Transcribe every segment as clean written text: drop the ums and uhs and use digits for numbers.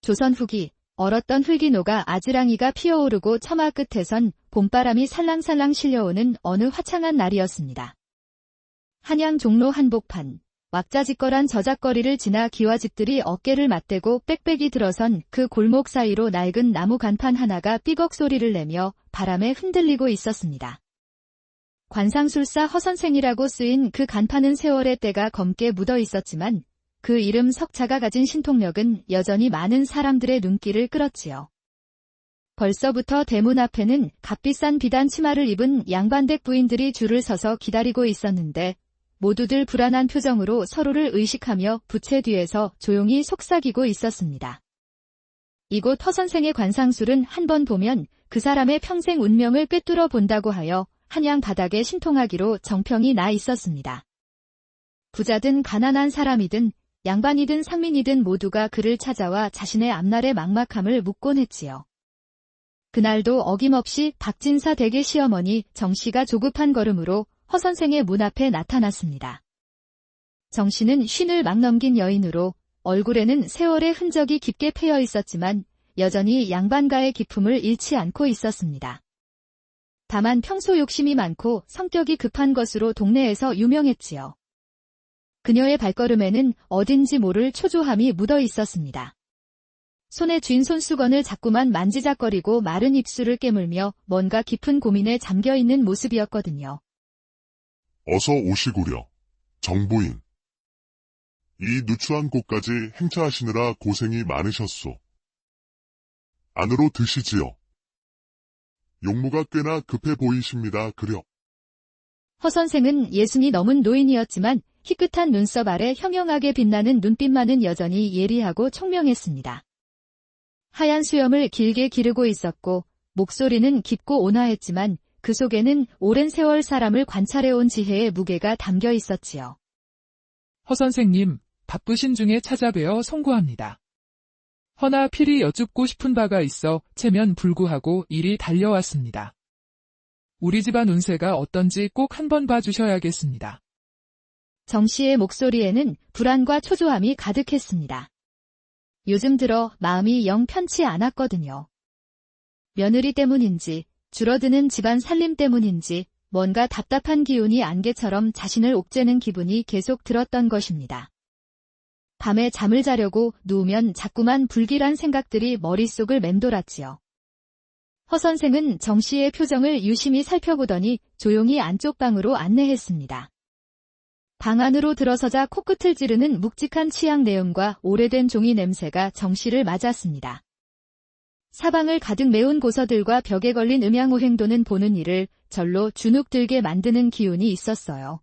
조선 후기, 얼었던 흙이노가 아지랑이가 피어오르고 처마 끝에선 봄바람이 살랑살랑 실려오는 어느 화창한 날이었습니다. 한양 종로 한복판, 왁자지껄한 저작거리를 지나 기와집들이 어깨를 맞대고 빽빽이 들어선 그 골목 사이로 낡은 나무 간판 하나가 삐걱 소리를 내며 바람에 흔들리고 있었습니다. 관상술사 허선생이라고 쓰인 그 간판은 세월의 때가 검게 묻어 있었지만 그 이름 석자가 가진 신통력은 여전히 많은 사람들의 눈길을 끌었지요. 벌써부터 대문 앞에는 값비싼 비단 치마를 입은 양반댁 부인들이 줄을 서서 기다리고 있었는데 모두들 불안한 표정으로 서로를 의식하며 부채 뒤에서 조용히 속삭이고 있었습니다. 이곳 허선생의 관상술은 한 번 보면 그 사람의 평생 운명을 꿰뚫어 본다고 하여 한양 바닥에 신통하기로 정평이 나 있었습니다. 부자든 가난한 사람이든 양반이든 상민이든 모두가 그를 찾아와 자신의 앞날의 막막함을 묻곤 했지요. 그날도 어김없이 박진사 댁의 시어머니 정씨가 조급한 걸음으로 허선생의 문 앞에 나타났습니다. 정씨는 쉰을 막 넘긴 여인으로 얼굴에는 세월의 흔적이 깊게 패여 있었지만 여전히 양반가의 기품을 잃지 않고 있었습니다. 다만 평소 욕심이 많고 성격이 급한 것으로 동네에서 유명했지요. 그녀의 발걸음에는 어딘지 모를 초조함이 묻어 있었습니다. 손에 쥔 손수건을 자꾸만 만지작거리고 마른 입술을 깨물며 뭔가 깊은 고민에 잠겨있는 모습이었거든요. 어서 오시구려, 정부인. 이 누추한 곳까지 행차하시느라 고생이 많으셨소. 안으로 드시지요. 용무가 꽤나 급해 보이십니다, 그려. 허선생은 예순이 넘은 노인이었지만 희끗한 눈썹 아래 형형하게 빛나는 눈빛만은 여전히 예리하고 총명했습니다. 하얀 수염을 길게 기르고 있었고 목소리는 깊고 온화했지만 그 속에는 오랜 세월 사람을 관찰해온 지혜의 무게가 담겨 있었지요. 허선생님, 바쁘신 중에 찾아뵈어 송구합니다. 허나 필히 여쭙고 싶은 바가 있어 체면 불구하고 일이 달려왔습니다. 우리 집안 운세가 어떤지 꼭 한번 봐주셔야겠습니다. 정씨의 목소리에는 불안과 초조함이 가득했습니다. 요즘 들어 마음이 영 편치 않았거든요. 며느리 때문인지 줄어드는 집안 살림 때문인지 뭔가 답답한 기운이 안개처럼 자신을 옥죄는 기분이 계속 들었던 것입니다. 밤에 잠을 자려고 누우면 자꾸만 불길한 생각들이 머릿속을 맴돌았지요. 허선생은 정씨의 표정을 유심히 살펴보더니 조용히 안쪽 방으로 안내했습니다. 방 안으로 들어서자 코끝을 찌르는 묵직한 치약 내음과 오래된 종이 냄새가 정씨를 맞았습니다. 사방을 가득 메운 고서들과 벽에 걸린 음양오행도는 보는 이를 절로 주눅들게 만드는 기운이 있었어요.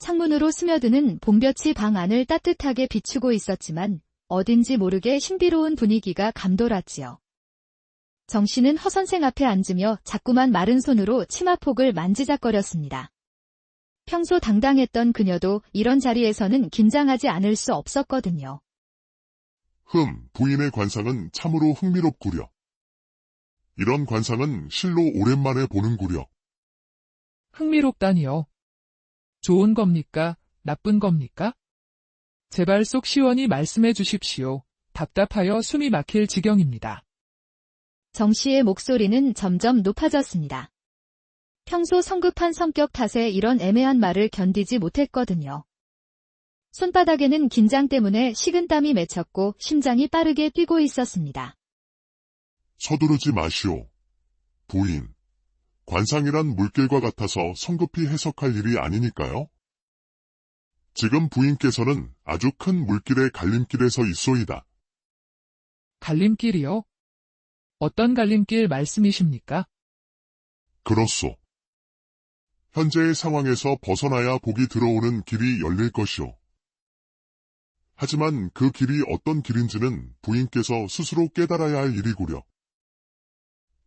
창문으로 스며드는 봄볕이 방 안을 따뜻하게 비추고 있었지만 어딘지 모르게 신비로운 분위기가 감돌았지요. 정씨는 허선생 앞에 앉으며 자꾸만 마른 손으로 치마폭을 만지작거렸습니다. 평소 당당했던 그녀도 이런 자리에서는 긴장하지 않을 수 없었거든요. 부인의 관상은 참으로 흥미롭구려. 이런 관상은 실로 오랜만에 보는구려. 흥미롭다니요. 좋은 겁니까? 나쁜 겁니까? 제발 속 시원히 말씀해 주십시오. 답답하여 숨이 막힐 지경입니다. 정씨의 목소리는 점점 높아졌습니다. 평소 성급한 성격 탓에 이런 애매한 말을 견디지 못했거든요. 손바닥에는 긴장 때문에 식은땀이 맺혔고 심장이 빠르게 뛰고 있었습니다. 서두르지 마시오. 부인, 관상이란 물길과 같아서 성급히 해석할 일이 아니니까요. 지금 부인께서는 아주 큰 물길의 갈림길에 서 있소이다. 갈림길이요? 어떤 갈림길 말씀이십니까? 그렇소. 현재의 상황에서 벗어나야 복이 들어오는 길이 열릴 것이오. 하지만 그 길이 어떤 길인지는 부인께서 스스로 깨달아야 할 일이구려.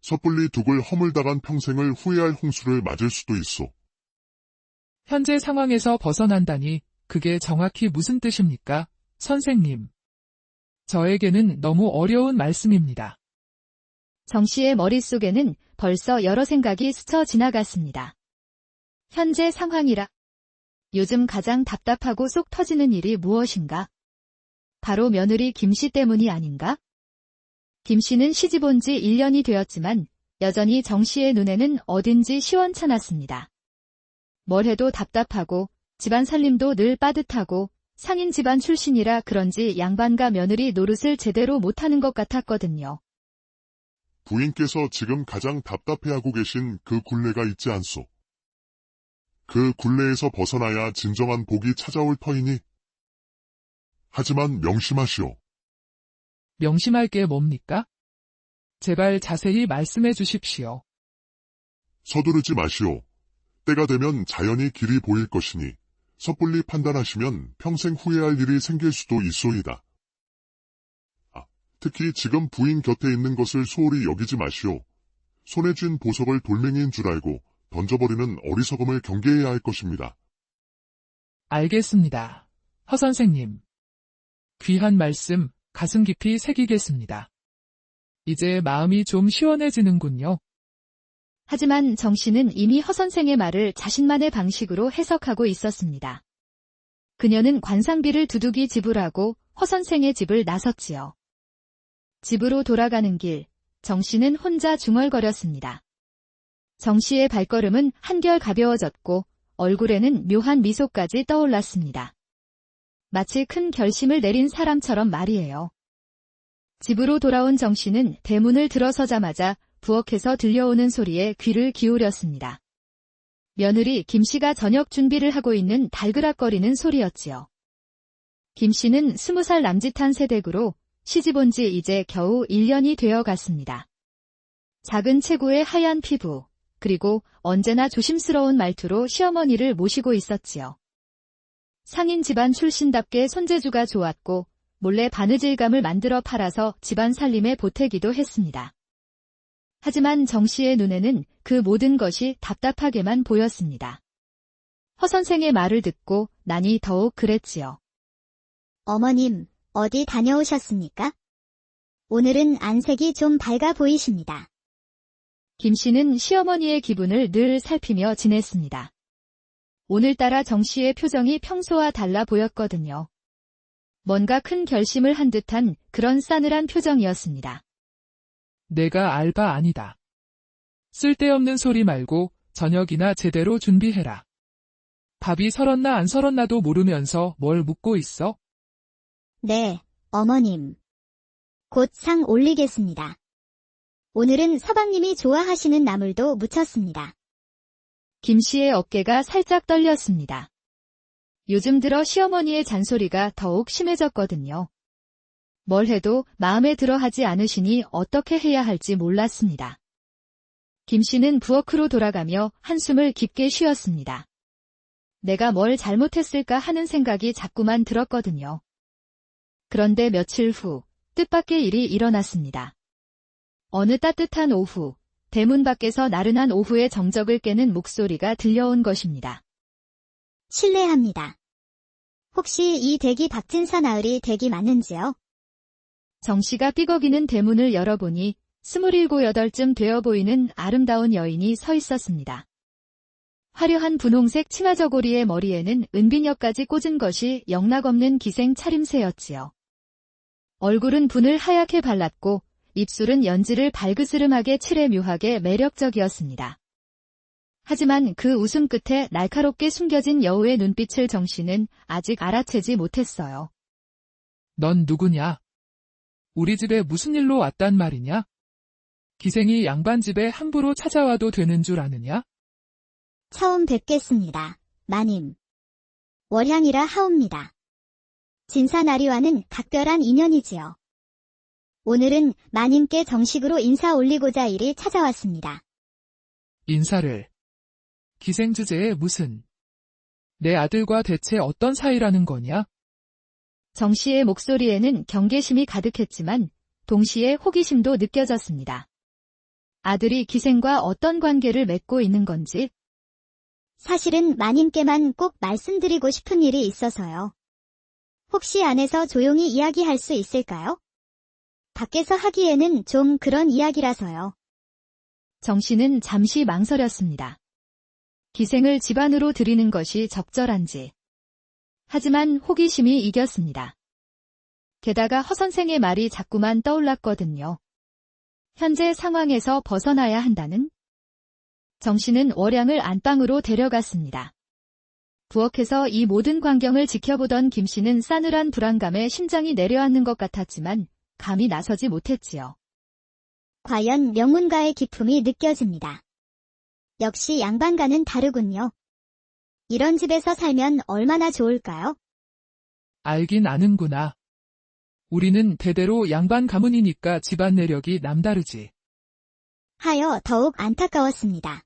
섣불리 둑을 허물다간 평생을 후회할 홍수를 맞을 수도 있소. 현재 상황에서 벗어난다니 그게 정확히 무슨 뜻입니까, 선생님? 저에게는 너무 어려운 말씀입니다. 정씨의 머릿속에는 벌써 여러 생각이 스쳐 지나갔습니다. 현재 상황이라. 요즘 가장 답답하고 속 터지는 일이 무엇인가? 바로 며느리 김씨 때문이 아닌가? 김씨는 시집 온 지 1년이 되었지만 여전히 정씨의 눈에는 어딘지 시원찮았습니다. 뭘 해도 답답하고 집안 살림도 늘 빠듯하고 상인 집안 출신이라 그런지 양반과 며느리 노릇을 제대로 못하는 것 같았거든요. 부인께서 지금 가장 답답해하고 계신 그 굴레가 있지 않소. 그 굴레에서 벗어나야 진정한 복이 찾아올 터이니. 하지만 명심하시오. 명심할 게 뭡니까? 제발 자세히 말씀해 주십시오. 서두르지 마시오. 때가 되면 자연히 길이 보일 것이니 섣불리 판단하시면 평생 후회할 일이 생길 수도 있소이다. 특히 지금 부인 곁에 있는 것을 소홀히 여기지 마시오. 손에 쥔 보석을 돌멩이인 줄 알고 던져버리는 어리석음을 경계해야 할 것입니다. 알겠습니다. 허 선생님. 귀한 말씀 가슴 깊이 새기겠습니다. 이제 마음이 좀 시원해지는군요. 하지만 정씨는 이미 허 선생의 말을 자신만의 방식으로 해석하고 있었습니다. 그녀는 관상비를 두둑이 지불하고 허 선생의 집을 나섰지요. 집으로 돌아가는 길, 정씨는 혼자 중얼거렸습니다. 정씨의 발걸음은 한결 가벼워졌고 얼굴에는 묘한 미소까지 떠올랐습니다. 마치 큰 결심을 내린 사람처럼 말이에요. 집으로 돌아온 정씨는 대문을 들어서자마자 부엌에서 들려오는 소리에 귀를 기울였습니다. 며느리 김씨가 저녁 준비를 하고 있는 달그락거리는 소리였지요. 김씨는 20살 남짓한 새댁으로 시집 온 지 이제 겨우 1년이 되어 갔습니다. 작은 체구의 하얀 피부, 그리고 언제나 조심스러운 말투로 시어머니를 모시고 있었지요. 상인 집안 출신답게 손재주가 좋았고 몰래 바느질감을 만들어 팔아서 집안 살림에 보태기도 했습니다. 하지만 정씨의 눈에는 그 모든 것이 답답하게만 보였습니다. 허 선생의 말을 듣고 나니 더욱 그랬지요. 어머님, 어디 다녀오셨습니까? 오늘은 안색이 좀 밝아 보이십니다. 김씨는 시어머니의 기분을 늘 살피며 지냈습니다. 오늘따라 정씨의 표정이 평소와 달라 보였거든요. 뭔가 큰 결심을 한 듯한 그런 싸늘한 표정이었습니다. 내가 알바 아니다. 쓸데없는 소리 말고 저녁이나 제대로 준비해라. 밥이 설었나 안 설었나도 모르면서 뭘 묻고 있어? 네, 어머님. 곧 상 올리겠습니다. 오늘은 서방님이 좋아하시는 나물도 무쳤습니다. 김씨의 어깨가 살짝 떨렸습니다. 요즘 들어 시어머니의 잔소리가 더욱 심해졌거든요. 뭘 해도 마음에 들어 하지 않으시니 어떻게 해야 할지 몰랐습니다. 김씨는 부엌으로 돌아가며 한숨을 깊게 쉬었습니다. 내가 뭘 잘못했을까 하는 생각이 자꾸만 들었거든요. 그런데 며칠 후 뜻밖의 일이 일어났습니다. 어느 따뜻한 오후, 대문 밖에서 나른한 오후의 정적을 깨는 목소리가 들려온 것입니다. 실례합니다. 혹시 이 댁이 박진사 나으리 댁이 맞는지요? 정씨가 삐걱이는 대문을 열어보니 27, 8쯤 되어 보이는 아름다운 여인이 서 있었습니다. 화려한 분홍색 치마저고리의 머리에는 은비녀까지 꽂은 것이 영락없는 기생 차림새였지요. 얼굴은 분을 하얗게 발랐고 입술은 연지를 발그스름하게 칠해 묘하게 매력적이었습니다. 하지만 그 웃음 끝에 날카롭게 숨겨진 여우의 눈빛을 정씨는 아직 알아채지 못했어요. 넌 누구냐? 우리 집에 무슨 일로 왔단 말이냐? 기생이 양반 집에 함부로 찾아와도 되는 줄 아느냐? 처음 뵙겠습니다, 마님. 월향이라 하옵니다. 진사나리와는 각별한 인연이지요. 오늘은 마님께 정식으로 인사 올리고자 이리 찾아왔습니다. 인사를. 기생 주제에 무슨. 내 아들과 대체 어떤 사이라는 거냐? 정씨의 목소리에는 경계심이 가득했지만 동시에 호기심도 느껴졌습니다. 아들이 기생과 어떤 관계를 맺고 있는 건지. 사실은 마님께만 꼭 말씀드리고 싶은 일이 있어서요. 혹시 안에서 조용히 이야기할 수 있을까요? 밖에서 하기에는 좀 그런 이야기라서요. 정씨는 잠시 망설였습니다. 기생을 집안으로 들이는 것이 적절한지. 하지만 호기심이 이겼습니다. 게다가 허 선생의 말이 자꾸만 떠올랐거든요. 현재 상황에서 벗어나야 한다는? 정 씨는 월양을 안방으로 데려갔습니다. 부엌에서 이 모든 광경을 지켜보던 김 씨는 싸늘한 불안감에 심장이 내려앉는 것 같았지만 감히 나서지 못했지요. 과연 명문가의 기품이 느껴집니다. 역시 양반가는 다르군요. 이런 집에서 살면 얼마나 좋을까요? 알긴 아는구나. 우리는 대대로 양반 가문이니까 집안 내력이 남다르지. 하여 더욱 안타까웠습니다.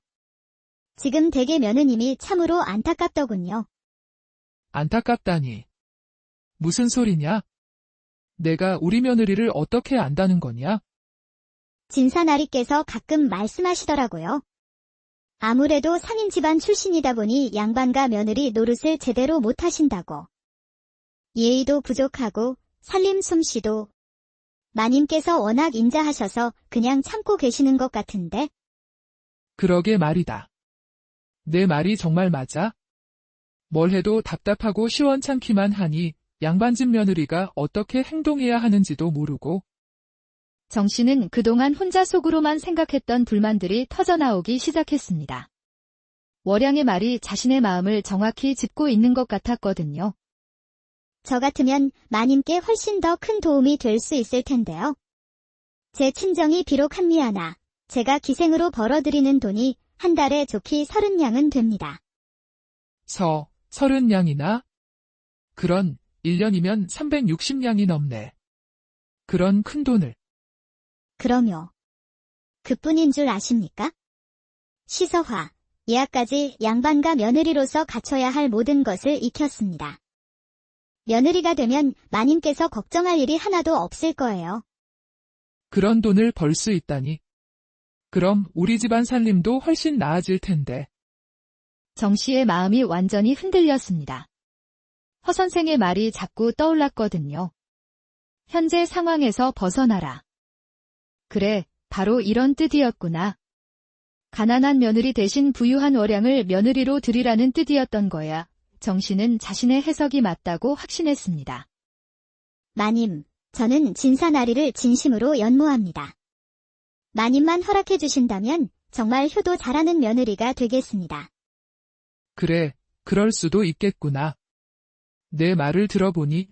지금 댁의 며느님이 참으로 안타깝더군요. 안타깝다니. 무슨 소리냐? 내가 우리 며느리를 어떻게 안다는 거냐? 진사나리께서 가끔 말씀하시더라고요. 아무래도 상인 집안 출신이다 보니 양반과 며느리 노릇을 제대로 못하신다고. 예의도 부족하고 살림 솜씨도 마님께서 워낙 인자하셔서 그냥 참고 계시는 것 같은데. 그러게 말이다. 내 말이 정말 맞아? 뭘 해도 답답하고 시원찮기만 하니 양반집 며느리가 어떻게 행동해야 하는지도 모르고. 정 씨는 그동안 혼자 속으로만 생각했던 불만들이 터져나오기 시작했습니다. 월양의 말이 자신의 마음을 정확히 짚고 있는 것 같았거든요. 저 같으면 마님께 훨씬 더 큰 도움이 될 수 있을 텐데요. 제 친정이 비록 한미하나 제가 기생으로 벌어들이는 돈이 한 달에 좋기 30냥은 됩니다. 30냥이나? 그런 1년이면 360냥이 넘네. 그런 큰 돈을. 그럼요. 그뿐인 줄 아십니까? 시서화, 예약까지 양반과 며느리로서 갖춰야 할 모든 것을 익혔습니다. 며느리가 되면 마님께서 걱정할 일이 하나도 없을 거예요. 그런 돈을 벌 수 있다니. 그럼 우리 집안 살림도 훨씬 나아질 텐데. 정 씨의 마음이 완전히 흔들렸습니다. 허 선생의 말이 자꾸 떠올랐거든요. 현재 상황에서 벗어나라. 그래, 바로 이런 뜻이었구나. 가난한 며느리 대신 부유한 월양을 며느리로 들이라는 뜻이었던 거야. 정 씨는 자신의 해석이 맞다고 확신했습니다. 마님, 저는 진사나리를 진심으로 연모합니다. 마님만 허락해 주신다면 정말 효도 잘하는 며느리가 되겠습니다. 그래, 그럴 수도 있겠구나. 내 말을 들어보니.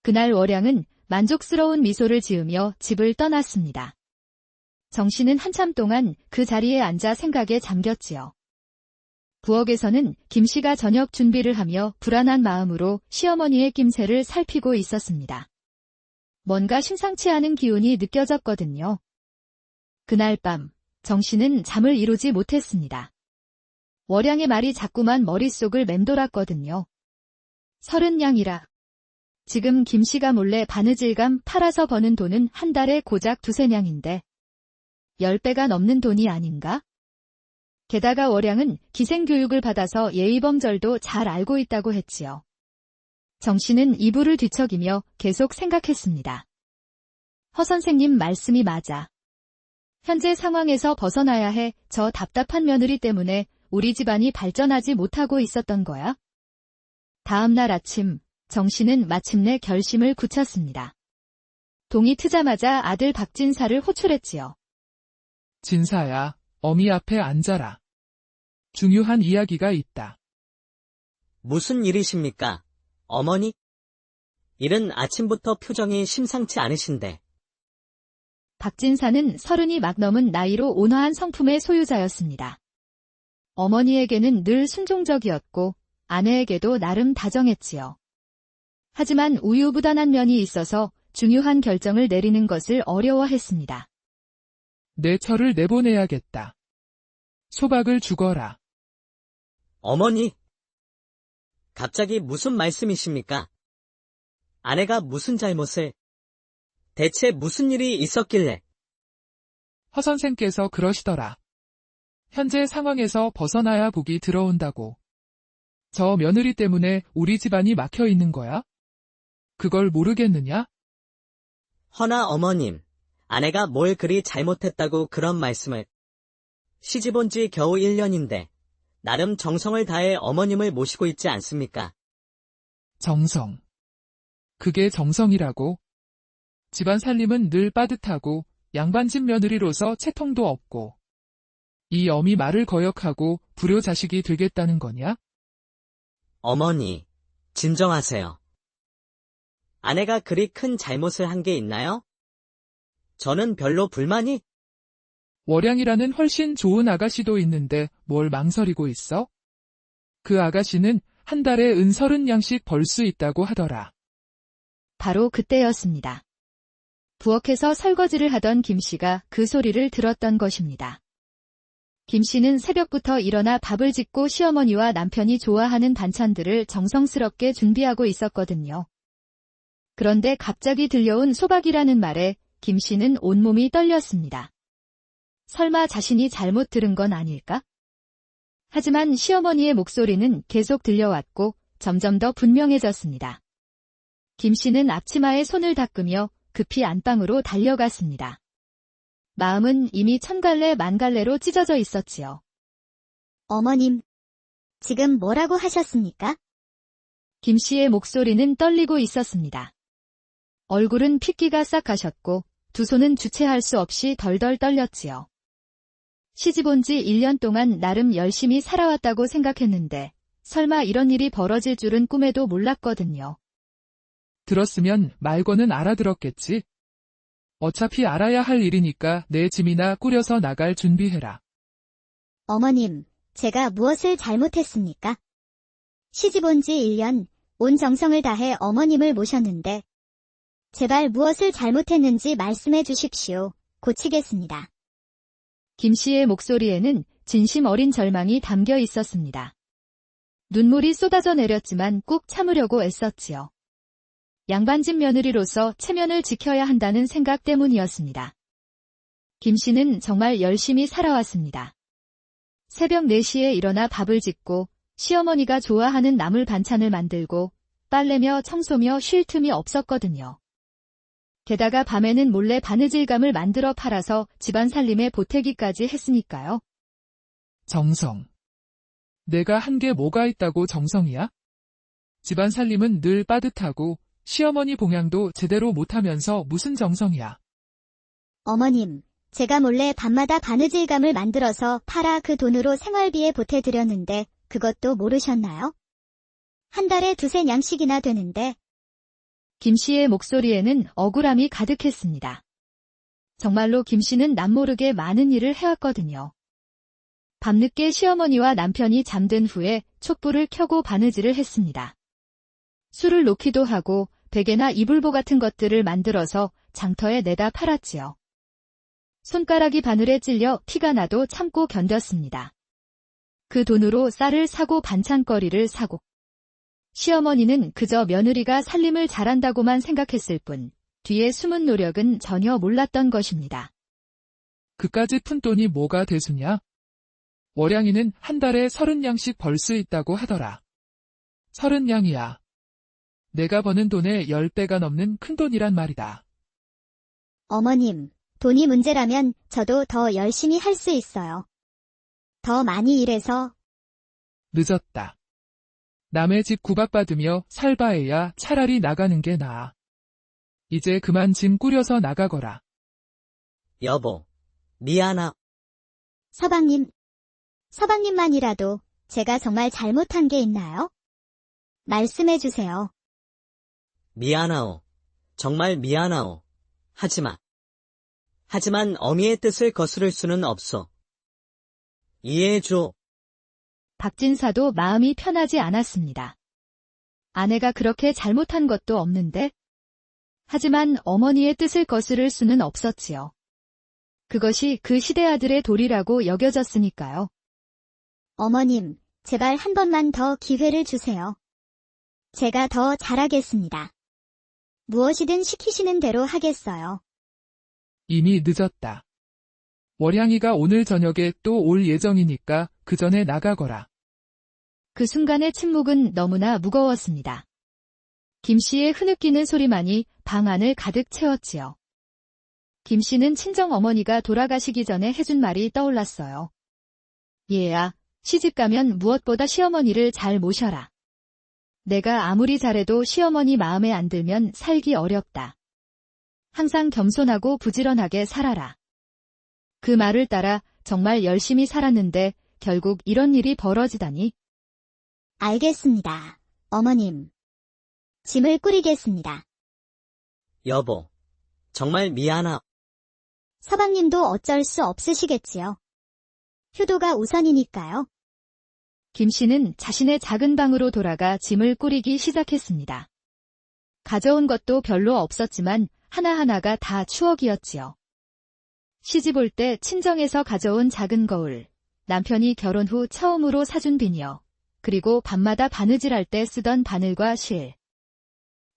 그날 월양은 만족스러운 미소를 지으며 집을 떠났습니다. 정 씨는 한참 동안 그 자리에 앉아 생각에 잠겼지요. 부엌에서는 김 씨가 저녁 준비를 하며 불안한 마음으로 시어머니의 낌새를 살피고 있었습니다. 뭔가 심상치 않은 기운이 느껴졌거든요. 그날 밤, 정 씨는 잠을 이루지 못했습니다. 월양의 말이 자꾸만 머릿속을 맴돌았거든요. 30냥이라. 지금 김 씨가 몰래 바느질감 팔아서 버는 돈은 한 달에 고작 2~3냥인데 10배가 넘는 돈이 아닌가? 게다가 월양은 기생교육을 받아서 예의범절도 잘 알고 있다고 했지요. 정 씨는 이불을 뒤척이며 계속 생각했습니다. 허 선생님 말씀이 맞아. 현재 상황에서 벗어나야 해. 저 답답한 며느리 때문에 우리 집안이 발전하지 못하고 있었던 거야? 다음 날 아침, 정 씨는 마침내 결심을 굳혔습니다. 동이 트자마자 아들 박진사를 호출했지요. 진사야, 어미 앞에 앉아라. 중요한 이야기가 있다. 무슨 일이십니까, 어머니? 이른 아침부터 표정이 심상치 않으신데. 박진사는 30이 막 넘은 나이로 온화한 성품의 소유자였습니다. 어머니에게는 늘 순종적이었고 아내에게도 나름 다정했지요. 하지만 우유부단한 면이 있어서 중요한 결정을 내리는 것을 어려워했습니다. 내 처를 내보내야겠다. 소박을 죽어라. 어머니! 갑자기 무슨 말씀이십니까? 아내가 무슨 잘못을, 대체 무슨 일이 있었길래? 허 선생께서 그러시더라. 현재 상황에서 벗어나야 복이 들어온다고. 저 며느리 때문에 우리 집안이 막혀 있는 거야? 그걸 모르겠느냐? 허나 어머님, 아내가 뭘 그리 잘못했다고 그런 말씀을. 시집 온 지 겨우 1년인데 나름 정성을 다해 어머님을 모시고 있지 않습니까? 정성. 그게 정성이라고. 집안 살림은 늘 빠듯하고 양반집 며느리로서 채통도 없고. 이 엄이 말을 거역하고 불효 자식이 되겠다는 거냐? 어머니, 진정하세요. 아내가 그리 큰 잘못을 한 게 있나요? 저는 별로 불만이... 월양이라는 훨씬 좋은 아가씨도 있는데 뭘 망설이고 있어? 그 아가씨는 한 달에 은 30냥씩 벌 수 있다고 하더라. 바로 그때였습니다. 부엌에서 설거지를 하던 김씨가 그 소리를 들었던 것입니다. 김씨는 새벽부터 일어나 밥을 짓고 시어머니와 남편이 좋아하는 반찬들을 정성스럽게 준비하고 있었거든요. 그런데 갑자기 들려온 소박이라는 말에 김씨는 온몸이 떨렸습니다. 설마 자신이 잘못 들은 건 아닐까? 하지만 시어머니의 목소리는 계속 들려왔고 점점 더 분명해졌습니다. 김씨는 앞치마에 손을 닦으며 급히 안방으로 달려갔습니다. 마음은 이미 천갈래 만갈래로 찢어져 있었지요. 어머님, 지금 뭐라고 하셨습니까? 김씨의 목소리는 떨리고 있었습니다. 얼굴은 핏기가 싹 가셨고 두 손은 주체할 수 없이 덜덜 떨렸지요. 시집 온 지 1년 동안 나름 열심히 살아왔다고 생각했는데 설마 이런 일이 벌어질 줄은 꿈에도 몰랐거든요. 들었으면 말고는 알아들었겠지. 어차피 알아야 할 일이니까 내 짐이나 꾸려서 나갈 준비해라. 어머님, 제가 무엇을 잘못했습니까? 시집 온 지 1년, 온 정성을 다해 어머님을 모셨는데 제발 무엇을 잘못했는지 말씀해 주십시오. 고치겠습니다. 김씨의 목소리에는 진심 어린 절망이 담겨 있었습니다. 눈물이 쏟아져 내렸지만 꾹 참으려고 애썼지요. 양반집 며느리로서 체면을 지켜야 한다는 생각 때문이었습니다. 김씨는 정말 열심히 살아왔습니다. 새벽 4시에 일어나 밥을 짓고 시어머니가 좋아하는 나물 반찬을 만들고 빨래며 청소며 쉴 틈이 없었거든요. 게다가 밤에는 몰래 바느질감을 만들어 팔아서 집안 살림에 보태기까지 했으니까요. 정성. 내가 한 게 뭐가 있다고 정성이야? 집안 살림은 늘 빠듯하고 시어머니 봉양도 제대로 못하면서 무슨 정성이야. 어머님, 제가 몰래 밤마다 바느질감을 만들어서 팔아 그 돈으로 생활비에 보태드렸는데 그것도 모르셨나요? 한 달에 2~3냥씩이나 되는데. 김씨의 목소리에는 억울함이 가득했습니다. 정말로 김씨는 남모르게 많은 일을 해왔거든요. 밤늦게 시어머니와 남편이 잠든 후에 촛불을 켜고 바느질을 했습니다. 술을 놓기도 하고 베개나 이불보 같은 것들을 만들어서 장터에 내다 팔았지요. 손가락이 바늘에 찔려 피가 나도 참고 견뎠습니다. 그 돈으로 쌀을 사고 반찬거리를 사고. 시어머니는 그저 며느리가 살림을 잘한다고만 생각했을 뿐 뒤에 숨은 노력은 전혀 몰랐던 것입니다. 그까지 푼 돈이 뭐가 대수냐? 월양이는 한 달에 30냥씩 벌 수 있다고 하더라. 30냥이야. 내가 버는 돈의 10배가 넘는 큰 돈이란 말이다. 어머님, 돈이 문제라면 저도 더 열심히 할 수 있어요. 더 많이 일해서. 늦었다. 남의 집 구박받으며 살 바에야 차라리 나가는 게 나아. 이제 그만 짐 꾸려서 나가거라. 여보, 미안하. 서방님만이라도 제가 정말 잘못한 게 있나요? 말씀해 주세요. 미안하오. 정말 미안하오. 하지만 어미의 뜻을 거스를 수는 없소. 이해해줘. 박진사도 마음이 편하지 않았습니다. 아내가 그렇게 잘못한 것도 없는데? 하지만 어머니의 뜻을 거스를 수는 없었지요. 그것이 그 시대 아들의 도리라고 여겨졌으니까요. 어머님, 제발 한 번만 더 기회를 주세요. 제가 더 잘하겠습니다. 무엇이든 시키시는 대로 하겠어요. 이미 늦었다. 월양이가 오늘 저녁에 또 올 예정이니까 그 전에 나가거라. 그 순간의 침묵은 너무나 무거웠습니다. 김씨의 흐느끼는 소리만이 방 안을 가득 채웠지요. 김씨는 친정어머니가 돌아가시기 전에 해준 말이 떠올랐어요. 얘야, 시집가면 무엇보다 시어머니를 잘 모셔라. 내가 아무리 잘해도 시어머니 마음에 안 들면 살기 어렵다. 항상 겸손하고 부지런하게 살아라. 그 말을 따라 정말 열심히 살았는데 결국 이런 일이 벌어지다니. 알겠습니다, 어머님. 짐을 꾸리겠습니다. 여보, 정말 미안하. 서방님도 어쩔 수 없으시겠지요. 효도가 우선이니까요. 김 씨는 자신의 작은 방으로 돌아가 짐을 꾸리기 시작했습니다. 가져온 것도 별로 없었지만 하나하나가 다 추억이었지요. 시집 올 때 친정에서 가져온 작은 거울, 남편이 결혼 후 처음으로 사준 비녀, 그리고 밤마다 바느질할 때 쓰던 바늘과 실.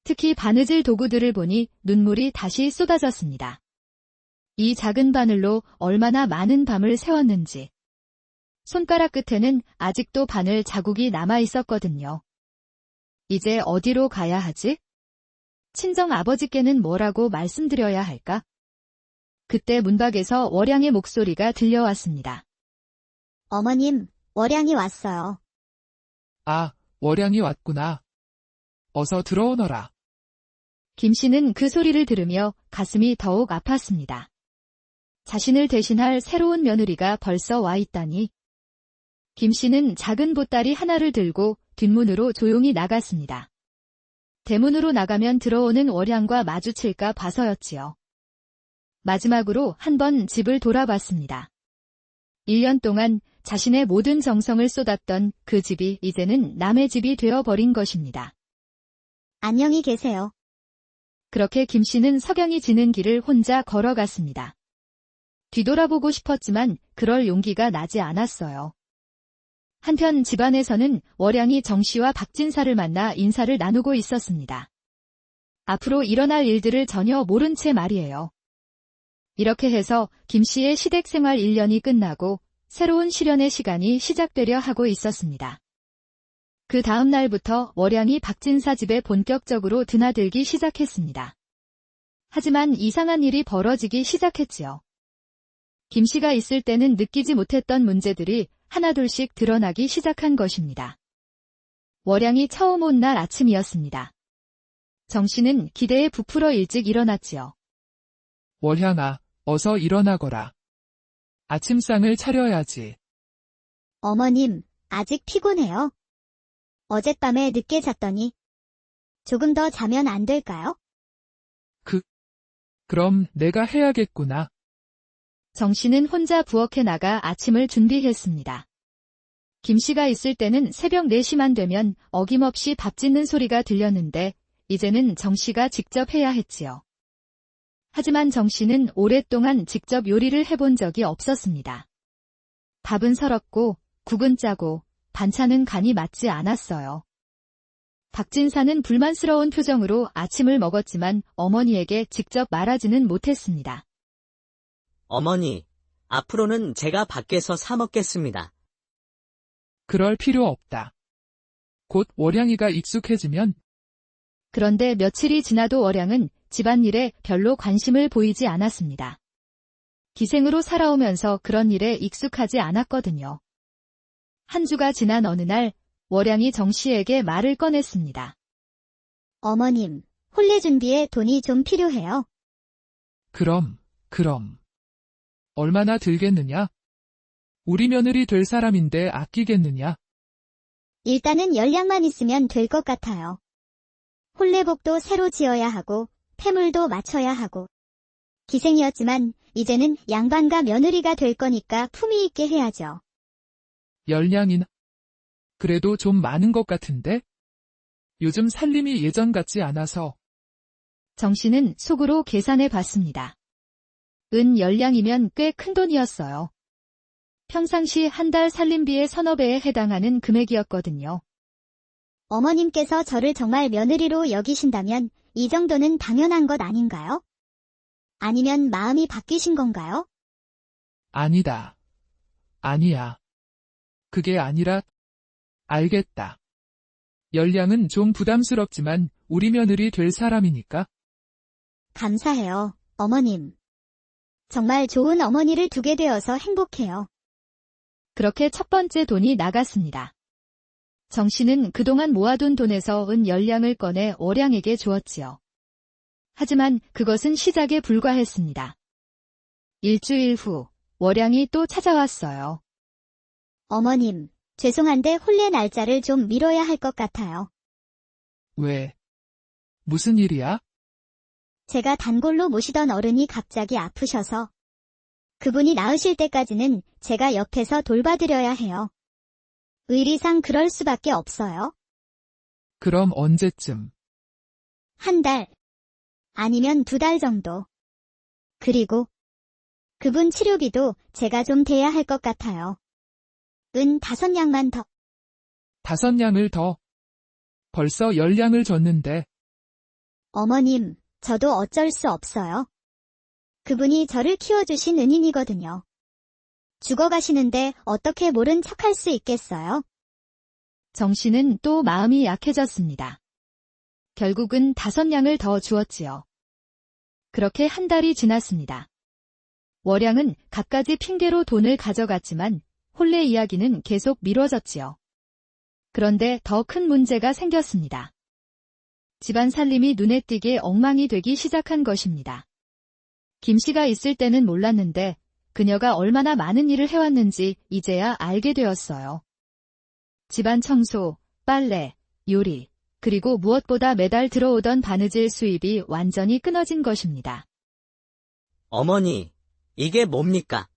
특히 바느질 도구들을 보니 눈물이 다시 쏟아졌습니다. 이 작은 바늘로 얼마나 많은 밤을 새웠는지. 손가락 끝에는 아직도 바늘 자국이 남아 있었거든요. 이제 어디로 가야 하지? 친정 아버지께는 뭐라고 말씀드려야 할까? 그때 문밖에서 월양의 목소리가 들려왔습니다. 어머님, 월양이 왔어요. 아, 월양이 왔구나. 어서 들어오너라. 김 씨는 그 소리를 들으며 가슴이 더욱 아팠습니다. 자신을 대신할 새로운 며느리가 벌써 와 있다니. 김 씨는 작은 보따리 하나를 들고 뒷문으로 조용히 나갔습니다. 대문으로 나가면 들어오는 월양과 마주칠까 봐서였지요. 마지막으로 한번 집을 돌아봤습니다. 1년 동안 자신의 모든 정성을 쏟았던 그 집이 이제는 남의 집이 되어버린 것입니다. 안녕히 계세요. 그렇게 김 씨는 석양이 지는 길을 혼자 걸어갔습니다. 뒤돌아보고 싶었지만 그럴 용기가 나지 않았어요. 한편 집안에서는 월양이 정 씨와 박진사를 만나 인사를 나누고 있었습니다. 앞으로 일어날 일들을 전혀 모른 채 말이에요. 이렇게 해서 김 씨의 시댁 생활 1년이 끝나고 새로운 실연의 시간이 시작되려 하고 있었습니다. 그 다음 날부터 월양이 박진사 집에 본격적으로 드나들기 시작했습니다. 하지만 이상한 일이 벌어지기 시작했지요. 김 씨가 있을 때는 느끼지 못했던 문제들이 하나둘씩 드러나기 시작한 것입니다. 월양이 처음 온 날 아침이었습니다. 정 씨는 기대에 부풀어 일찍 일어났지요. 월향아, 어서 일어나거라. 아침상을 차려야지. 어머님, 아직 피곤해요. 어젯밤에 늦게 잤더니 조금 더 자면 안 될까요? 그럼 내가 해야겠구나. 정 씨는 혼자 부엌에 나가 아침을 준비했습니다. 김 씨가 있을 때는 새벽 4시만 되면 어김없이 밥 짓는 소리가 들렸는데 이제는 정 씨가 직접 해야 했지요. 하지만 정 씨는 오랫동안 직접 요리를 해본 적이 없었습니다. 밥은 설었고 국은 짜고 반찬은 간이 맞지 않았어요. 박진사는 불만스러운 표정으로 아침을 먹었지만 어머니에게 직접 말하지는 못했습니다. 어머니, 앞으로는 제가 밖에서 사 먹겠습니다. 그럴 필요 없다. 곧 월향이가 익숙해지면 그런데 며칠이 지나도 월양은 집안일에 별로 관심을 보이지 않았습니다. 기생으로 살아오면서 그런 일에 익숙하지 않았거든요. 한 주가 지난 어느 날 월양이 정 씨에게 말을 꺼냈습니다. 어머님, 혼례 준비에 돈이 좀 필요해요. 그럼. 얼마나 들겠느냐? 우리 며느리 될 사람인데 아끼겠느냐? 일단은 연락만 있으면 될 것 같아요. 혼례복도 새로 지어야 하고 폐물도 맞춰야 하고 기생이었지만 이제는 양반과 며느리가 될 거니까 품위 있게 해야죠. 열량이나? 그래도 좀 많은 것 같은데? 요즘 살림이 예전 같지 않아서. 정 씨는 속으로 계산해 봤습니다. 은 10량이면 꽤 큰 돈이었어요. 평상시 한 달 살림비의 서너 배에 해당하는 금액이었거든요. 어머님께서 저를 정말 며느리로 여기신다면 이 정도는 당연한 것 아닌가요? 아니면 마음이 바뀌신 건가요? 아니다. 아니야. 그게 아니라, 알겠다. 열량은 좀 부담스럽지만 우리 며느리 될 사람이니까. 감사해요, 어머님. 정말 좋은 어머니를 두게 되어서 행복해요. 그렇게 첫 번째 돈이 나갔습니다. 정 씨는 그동안 모아둔 돈에서 은 10량을 꺼내 월양에게 주었지요. 하지만 그것은 시작에 불과했습니다. 일주일 후 월양이 또 찾아왔어요. 어머님, 죄송한데 혼례 날짜를 좀 미뤄야 할 것 같아요. 왜? 무슨 일이야? 제가 단골로 모시던 어른이 갑자기 아프셔서 그분이 나으실 때까지는 제가 옆에서 돌봐드려야 해요. 의리상 그럴 수밖에 없어요. 그럼 언제쯤? 한 달, 아니면 2달 정도. 그리고 그분 치료비도 제가 좀 대야 할 것 같아요. 은 5냥만 더. 5냥을 더. 벌써 10냥을 줬는데. 어머님, 저도 어쩔 수 없어요. 그분이 저를 키워주신 은인이거든요. 죽어가시는데 어떻게 모른 척할 수 있겠어요? 정 씨는 또 마음이 약해졌습니다. 결국은 5냥을 더 주었지요. 그렇게 한 달이 지났습니다. 월양은 갖가지 핑계로 돈을 가져갔지만 혼례 이야기는 계속 미뤄졌지요. 그런데 더 큰 문제가 생겼습니다. 집안 살림이 눈에 띄게 엉망이 되기 시작한 것입니다. 김 씨가 있을 때는 몰랐는데 그녀가 얼마나 많은 일을 해왔는지 이제야 알게 되었어요. 집안 청소, 빨래, 요리, 그리고 무엇보다 매달 들어오던 바느질 수입이 완전히 끊어진 것입니다. 어머니, 이게 뭡니까?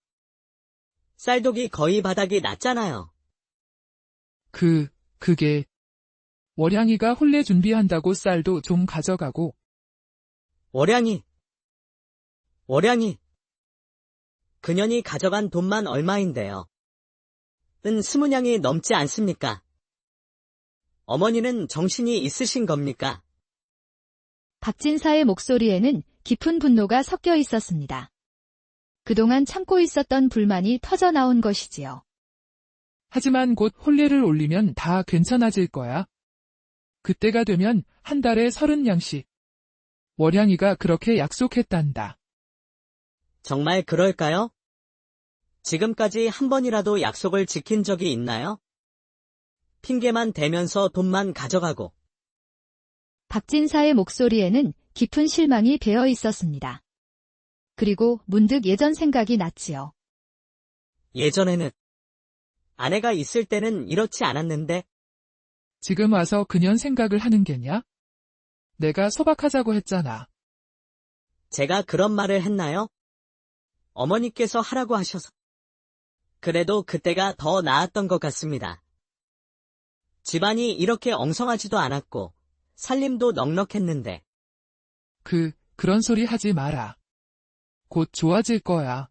쌀독이 거의 바닥이 났잖아요. 그게. 월양이가 혼례 준비한다고 쌀도 좀 가져가고. 월양이. 그년이 가져간 돈만 얼마인데요. 은 20냥이 넘지 않습니까? 어머니는 정신이 있으신 겁니까? 박진사의 목소리에는 깊은 분노가 섞여 있었습니다. 그동안 참고 있었던 불만이 터져나온 것이지요. 하지만 곧 혼례를 올리면 다 괜찮아질 거야. 그때가 되면 한 달에 30냥씩. 월양이가 그렇게 약속했단다. 정말 그럴까요? 지금까지 한 번이라도 약속을 지킨 적이 있나요? 핑계만 대면서 돈만 가져가고. 박진사의 목소리에는 깊은 실망이 배어 있었습니다. 그리고 문득 예전 생각이 났지요. 예전에는 아내가 있을 때는 이렇지 않았는데. 지금 와서 그년 생각을 하는 게냐? 내가 소박하자고 했잖아. 제가 그런 말을 했나요? 어머니께서 하라고 하셔서. 그래도 그때가 더 나았던 것 같습니다. 집안이 이렇게 엉성하지도 않았고 살림도 넉넉했는데. 그런 소리 하지 마라. 곧 좋아질 거야.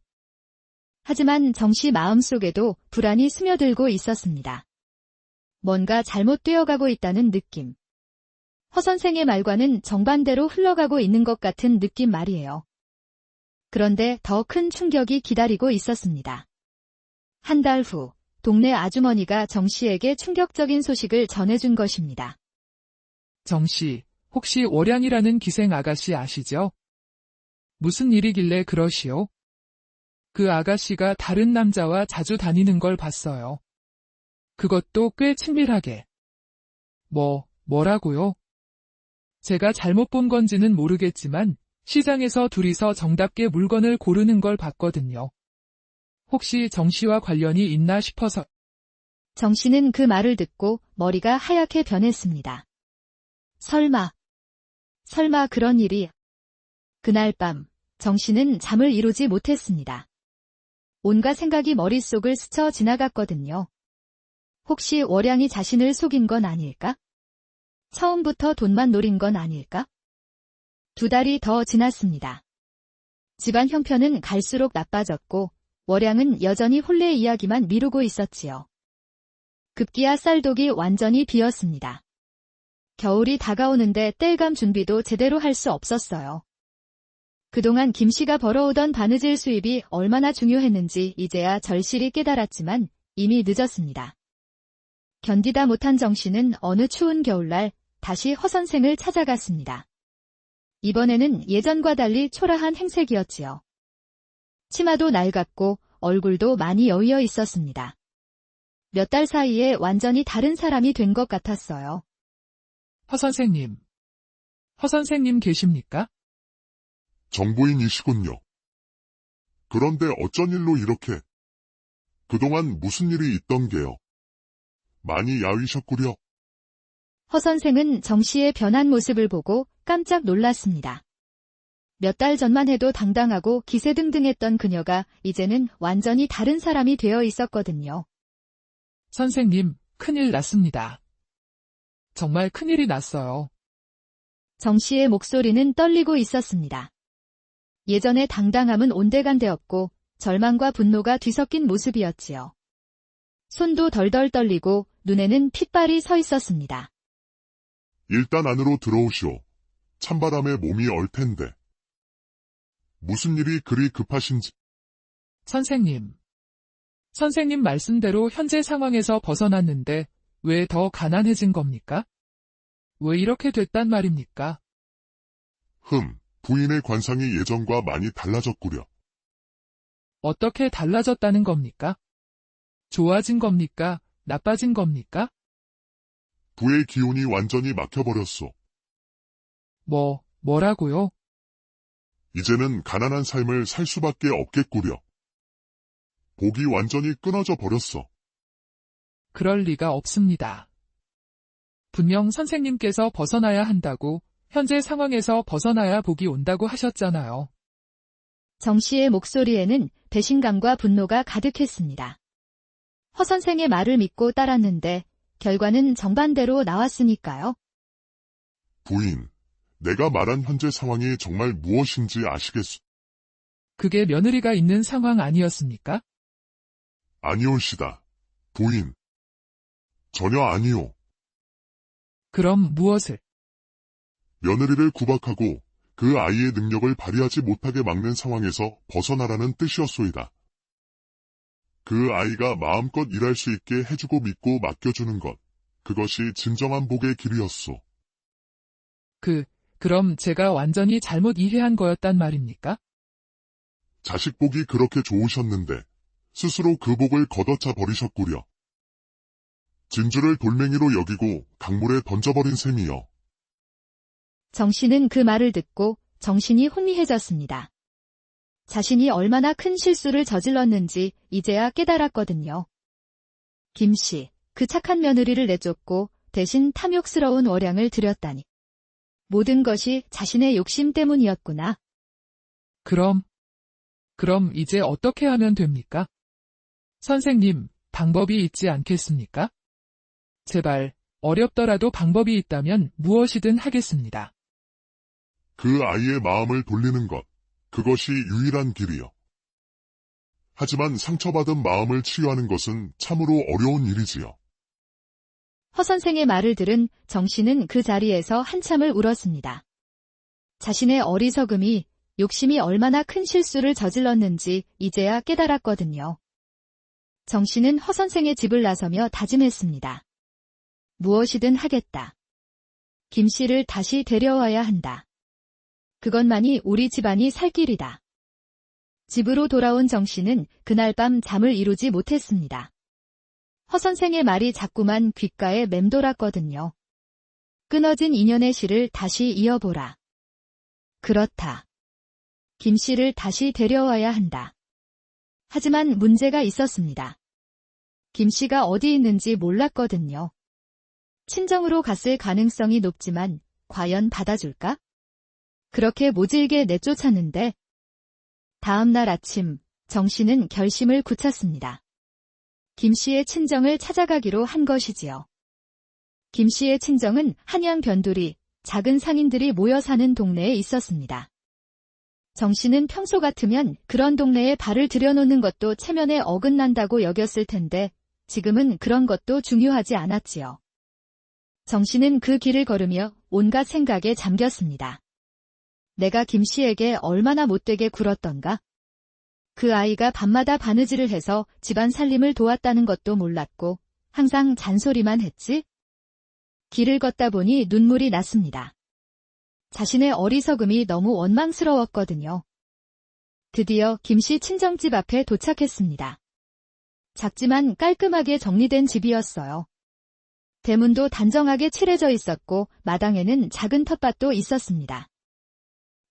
하지만 정 씨 마음속에도 불안이 스며들고 있었습니다. 뭔가 잘못되어가고 있다는 느낌. 허 선생의 말과는 정반대로 흘러가고 있는 것 같은 느낌 말이에요. 그런데 더 큰 충격이 기다리고 있었습니다. 한 달 후, 동네 아주머니가 정 씨에게 충격적인 소식을 전해준 것입니다. 정 씨, 혹시 월양이라는 기생 아가씨 아시죠? 무슨 일이길래 그러시오? 그 아가씨가 다른 남자와 자주 다니는 걸 봤어요. 그것도 꽤 친밀하게. 뭐라고요? 제가 잘못 본 건지는 모르겠지만 시장에서 둘이서 정답게 물건을 고르는 걸 봤거든요. 혹시 정 씨와 관련이 있나 싶어서. 정 씨는 그 말을 듣고 머리가 하얗게 변했습니다. 설마 그런 일이. 그날 밤, 정 씨는 잠을 이루지 못했습니다. 온갖 생각이 머릿속을 스쳐 지나갔거든요. 혹시 월양이 자신을 속인 건 아닐까? 처음부터 돈만 노린 건 아닐까? 2달이 더 지났습니다. 집안 형편은 갈수록 나빠졌고 월양은 여전히 혼례 이야기만 미루고 있었지요. 급기야 쌀독이 완전히 비었습니다. 겨울이 다가오는데 땔감 준비도 제대로 할 수 없었어요. 그동안 김 씨가 벌어오던 바느질 수입이 얼마나 중요했는지 이제야 절실히 깨달았지만 이미 늦었습니다. 견디다 못한 정 씨는 어느 추운 겨울날 다시 허 선생을 찾아갔습니다. 이번에는 예전과 달리 초라한 행색이었지요. 치마도 낡았고 얼굴도 많이 여위어 있었습니다. 몇 달 사이에 완전히 다른 사람이 된 것 같았어요. 허 선생님. 허 선생님 계십니까? 정보인이시군요. 그런데 어쩐 일로 이렇게? 그동안 무슨 일이 있던 게요? 많이 야위셨구려. 허 선생은 정 씨의 변한 모습을 보고 깜짝 놀랐습니다. 몇 달 전만 해도 당당하고 기세등등했던 그녀가 이제는 완전히 다른 사람이 되어 있었거든요. 선생님, 큰일 났습니다. 정말 큰일이 났어요. 정 씨의 목소리는 떨리고 있었습니다. 예전의 당당함은 온데간데 없고 절망과 분노가 뒤섞인 모습이었지요. 손도 덜덜 떨리고 눈에는 핏발이 서 있었습니다. 일단 안으로 들어오시오. 찬바람에 몸이 얼 텐데. 무슨 일이 그리 급하신지. 선생님. 선생님 말씀대로 현재 상황에서 벗어났는데 왜 더 가난해진 겁니까? 왜 이렇게 됐단 말입니까? 부인의 관상이 예전과 많이 달라졌구려. 어떻게 달라졌다는 겁니까? 좋아진 겁니까? 나빠진 겁니까? 부의 기운이 완전히 막혀버렸소. 뭐라고요? 이제는 가난한 삶을 살 수밖에 없겠구려. 복이 완전히 끊어져 버렸어. 그럴 리가 없습니다. 분명 선생님께서 벗어나야 한다고, 현재 상황에서 벗어나야 복이 온다고 하셨잖아요. 정 씨의 목소리에는 배신감과 분노가 가득했습니다. 허 선생의 말을 믿고 따랐는데 결과는 정반대로 나왔으니까요. 부인, 내가 말한 현재 상황이 정말 무엇인지 아시겠소? 그게 며느리가 있는 상황 아니었습니까? 아니올시다. 부인. 전혀 아니오. 그럼 무엇을? 며느리를 구박하고 그 아이의 능력을 발휘하지 못하게 막는 상황에서 벗어나라는 뜻이었소이다. 그 아이가 마음껏 일할 수 있게 해주고 믿고 맡겨주는 것, 그것이 진정한 복의 길이었소. 그럼 제가 완전히 잘못 이해한 거였단 말입니까? 자식 복이 그렇게 좋으셨는데 스스로 그 복을 걷어차 버리셨구려. 진주를 돌멩이로 여기고 강물에 던져버린 셈이여. 정 씨는 그 말을 듣고 정신이 혼미해졌습니다. 자신이 얼마나 큰 실수를 저질렀는지 이제야 깨달았거든요. 김 씨, 그 착한 며느리를 내쫓고 대신 탐욕스러운 월양을 들였다니. 모든 것이 자신의 욕심 때문이었구나. 그럼 이제 어떻게 하면 됩니까? 선생님, 방법이 있지 않겠습니까? 제발, 어렵더라도 방법이 있다면 무엇이든 하겠습니다. 그 아이의 마음을 돌리는 것, 그것이 유일한 길이여. 하지만 상처받은 마음을 치유하는 것은 참으로 어려운 일이지요. 허 선생의 말을 들은 정 씨는 그 자리에서 한참을 울었습니다. 자신의 어리석음이, 욕심이 얼마나 큰 실수를 저질렀는지 이제야 깨달았거든요. 정 씨는 허 선생의 집을 나서며 다짐했습니다. 무엇이든 하겠다. 김 씨를 다시 데려와야 한다. 그것만이 우리 집안이 살 길이다. 집으로 돌아온 정 씨는 그날 밤 잠을 이루지 못했습니다. 허 선생의 말이 자꾸만 귓가에 맴돌았거든요. 끊어진 인연의 실을 다시 이어보라. 그렇다. 김 씨를 다시 데려와야 한다. 하지만 문제가 있었습니다. 김 씨가 어디 있는지 몰랐거든요. 친정으로 갔을 가능성이 높지만 과연 받아줄까? 그렇게 모질게 내쫓았는데 다음 날 아침 정 씨는 결심을 굳혔습니다. 김 씨의 친정을 찾아가기로 한 것이지요. 김 씨의 친정은 한양 변두리, 작은 상인들이 모여 사는 동네에 있었습니다. 정 씨는 평소 같으면 그런 동네에 발을 들여놓는 것도 체면에 어긋난다고 여겼을 텐데 지금은 그런 것도 중요하지 않았지요. 정 씨는 그 길을 걸으며 온갖 생각에 잠겼습니다. 내가 김 씨에게 얼마나 못되게 굴었던가? 그 아이가 밤마다 바느질을 해서 집안 살림을 도왔다는 것도 몰랐고 항상 잔소리만 했지? 길을 걷다 보니 눈물이 났습니다. 자신의 어리석음이 너무 원망스러웠거든요. 드디어 김씨 친정집 앞에 도착했습니다. 작지만 깔끔하게 정리된 집이었어요. 대문도 단정하게 칠해져 있었고 마당에는 작은 텃밭도 있었습니다.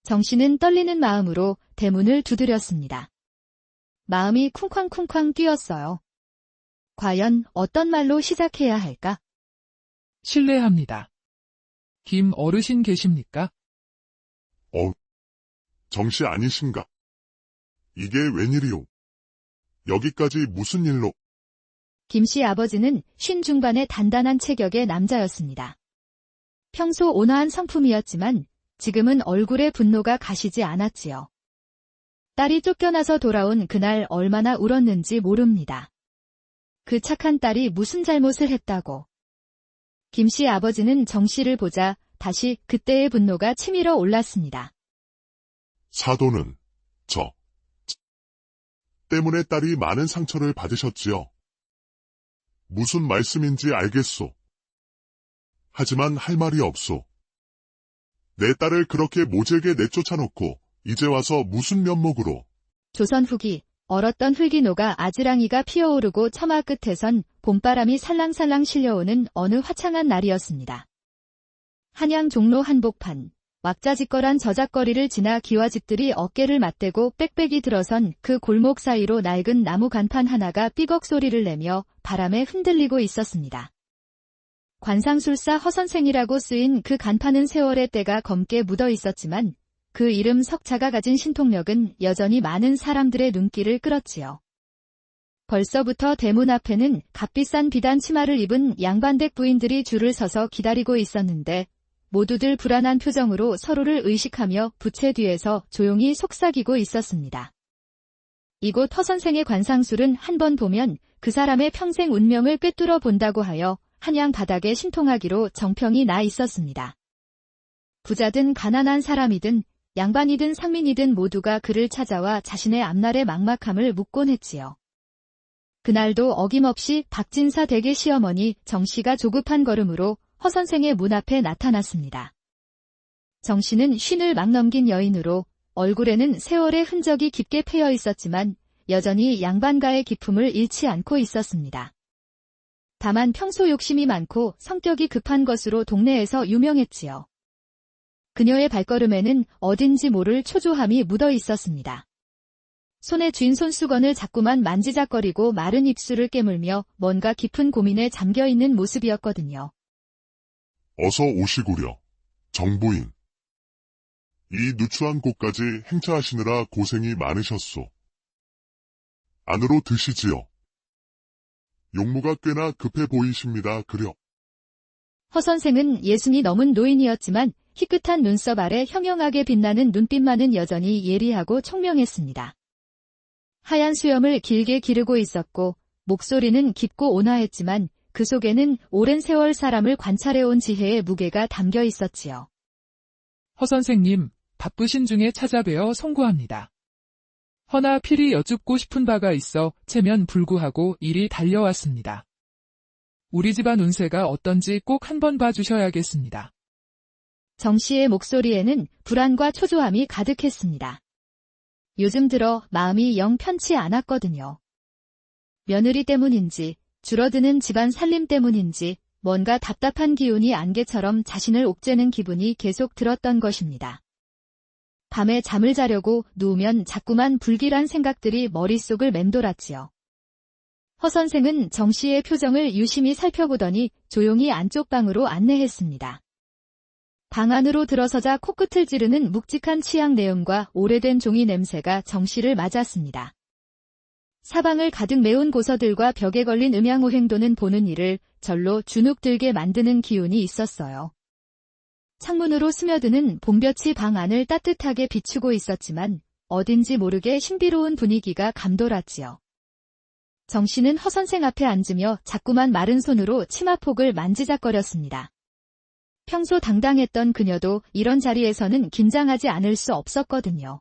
정 씨는 떨리는 마음으로 대문을 두드렸습니다. 마음이 쿵쾅쿵쾅 뛰었어요. 과연 어떤 말로 시작해야 할까? 실례합니다. 김 어르신 계십니까? 정씨 아니신가? 이게 웬일이오? 여기까지 무슨 일로? 김 씨 아버지는 50 중반의 단단한 체격의 남자였습니다. 평소 온화한 성품이었지만 지금은 얼굴에 분노가 가시지 않았지요. 딸이 쫓겨나서 돌아온 그날 얼마나 울었는지 모릅니다. 그 착한 딸이 무슨 잘못을 했다고. 김 씨 아버지는 정 씨를 보자 다시 그때의 분노가 치밀어 올랐습니다. 사도는 때문에 딸이 많은 상처를 받으셨지요. 무슨 말씀인지 알겠소. 하지만 할 말이 없소. 내 딸을 그렇게 모질게 내쫓아놓고 이제 와서 무슨 면목으로. 조선 후기 얼었던 흙이노가 아지랑이가 피어오르고 처마 끝에선 봄바람이 살랑살랑 실려오는 어느 화창한 날이었습니다. 한양 종로 한복판 왁자지껄한 저작거리를 지나 기와집들이 어깨를 맞대고 빽빽이 들어선 그 골목 사이로 낡은 나무 간판 하나가 삐걱 소리를 내며 바람에 흔들리고 있었습니다. 관상술사 허선생이라고 쓰인 그 간판은 세월의 때가 검게 묻어 있었지만 그 이름 석자가 가진 신통력은 여전히 많은 사람들의 눈길을 끌었지요. 벌써부터 대문 앞에는 값비싼 비단 치마를 입은 양반댁 부인들이 줄을 서서 기다리고 있었는데 모두들 불안한 표정으로 서로를 의식하며 부채 뒤에서 조용히 속삭이고 있었습니다. 이곳 허선생의 관상술은 한 번 보면 그 사람의 평생 운명을 꿰뚫어 본다고 하여 한양 바닥에 신통하기로 정평이 나 있었습니다. 부자든 가난한 사람이든 양반이든 상민이든 모두가 그를 찾아와 자신의 앞날의 막막함을 묻곤 했지요. 그날도 어김없이 박진사 댁의 시어머니 정 씨가 조급한 걸음으로 허선생의 문 앞에 나타났습니다. 정 씨는 쉰을 막 넘긴 여인으로 얼굴에는 세월의 흔적이 깊게 패여 있었지만 여전히 양반가의 기품을 잃지 않고 있었습니다. 다만 평소 욕심이 많고 성격이 급한 것으로 동네에서 유명했지요. 그녀의 발걸음에는 어딘지 모를 초조함이 묻어 있었습니다. 손에 쥔 손수건을 자꾸만 만지작거리고 마른 입술을 깨물며 뭔가 깊은 고민에 잠겨있는 모습이었거든요. 어서 오시구려, 정부인. 이 누추한 곳까지 행차하시느라 고생이 많으셨소. 안으로 드시지요. 용무가 꽤나 급해 보이십니다, 그려. 허선생은 60이 넘은 노인이었지만 희끗한 눈썹 아래 형형하게 빛나는 눈빛만은 여전히 예리하고 총명했습니다. 하얀 수염을 길게 기르고 있었고 목소리는 깊고 온화했지만 그 속에는 오랜 세월 사람을 관찰해온 지혜의 무게가 담겨 있었지요. 허선생님, 바쁘신 중에 찾아뵈어 송구합니다. 허나 필히 여쭙고 싶은 바가 있어 체면 불구하고 일이 달려왔습니다. 우리 집안 운세가 어떤지 꼭 한번 봐주셔야겠습니다. 정 씨의 목소리에는 불안과 초조함이 가득했습니다. 요즘 들어 마음이 영 편치 않았거든요. 며느리 때문인지 줄어드는 집안 살림 때문인지 뭔가 답답한 기운이 안개처럼 자신을 옥죄는 기분이 계속 들었던 것입니다. 밤에 잠을 자려고 누우면 자꾸만 불길한 생각들이 머릿속을 맴돌았지요. 허선생은 정 씨의 표정을 유심히 살펴보더니 조용히 안쪽 방으로 안내했습니다. 방 안으로 들어서자 코끝을 찌르는 묵직한 치약 내음과 오래된 종이 냄새가 정 씨를 맞았습니다. 사방을 가득 메운 고서들과 벽에 걸린 음양오행도는 보는 이를 절로 주눅들게 만드는 기운이 있었어요. 창문으로 스며드는 봄볕이 방 안을 따뜻하게 비추고 있었지만 어딘지 모르게 신비로운 분위기가 감돌았지요. 정 씨는 허선생 앞에 앉으며 자꾸만 마른 손으로 치마폭을 만지작거렸습니다. 평소 당당했던 그녀도 이런 자리에서는 긴장하지 않을 수 없었거든요.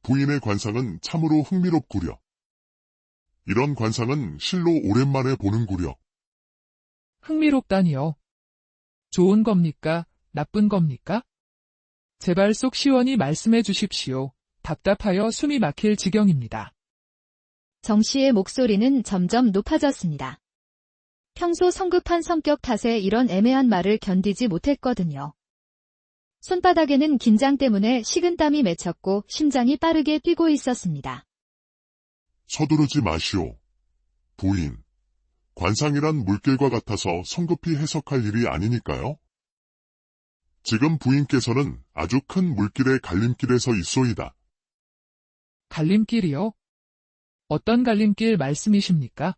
부인의 관상은 참으로 흥미롭구려. 이런 관상은 실로 오랜만에 보는구려. 흥미롭다니요. 좋은 겁니까? 나쁜 겁니까? 제발 속 시원히 말씀해 주십시오. 답답하여 숨이 막힐 지경입니다. 정 씨의 목소리는 점점 높아졌습니다. 평소 성급한 성격 탓에 이런 애매한 말을 견디지 못했거든요. 손바닥에는 긴장 때문에 식은땀이 맺혔고 심장이 빠르게 뛰고 있었습니다. 서두르지 마시오. 부인. 관상이란 물길과 같아서 성급히 해석할 일이 아니니까요. 지금 부인께서는 아주 큰 물길의 갈림길에 서 있소이다. 갈림길이요? 어떤 갈림길 말씀이십니까?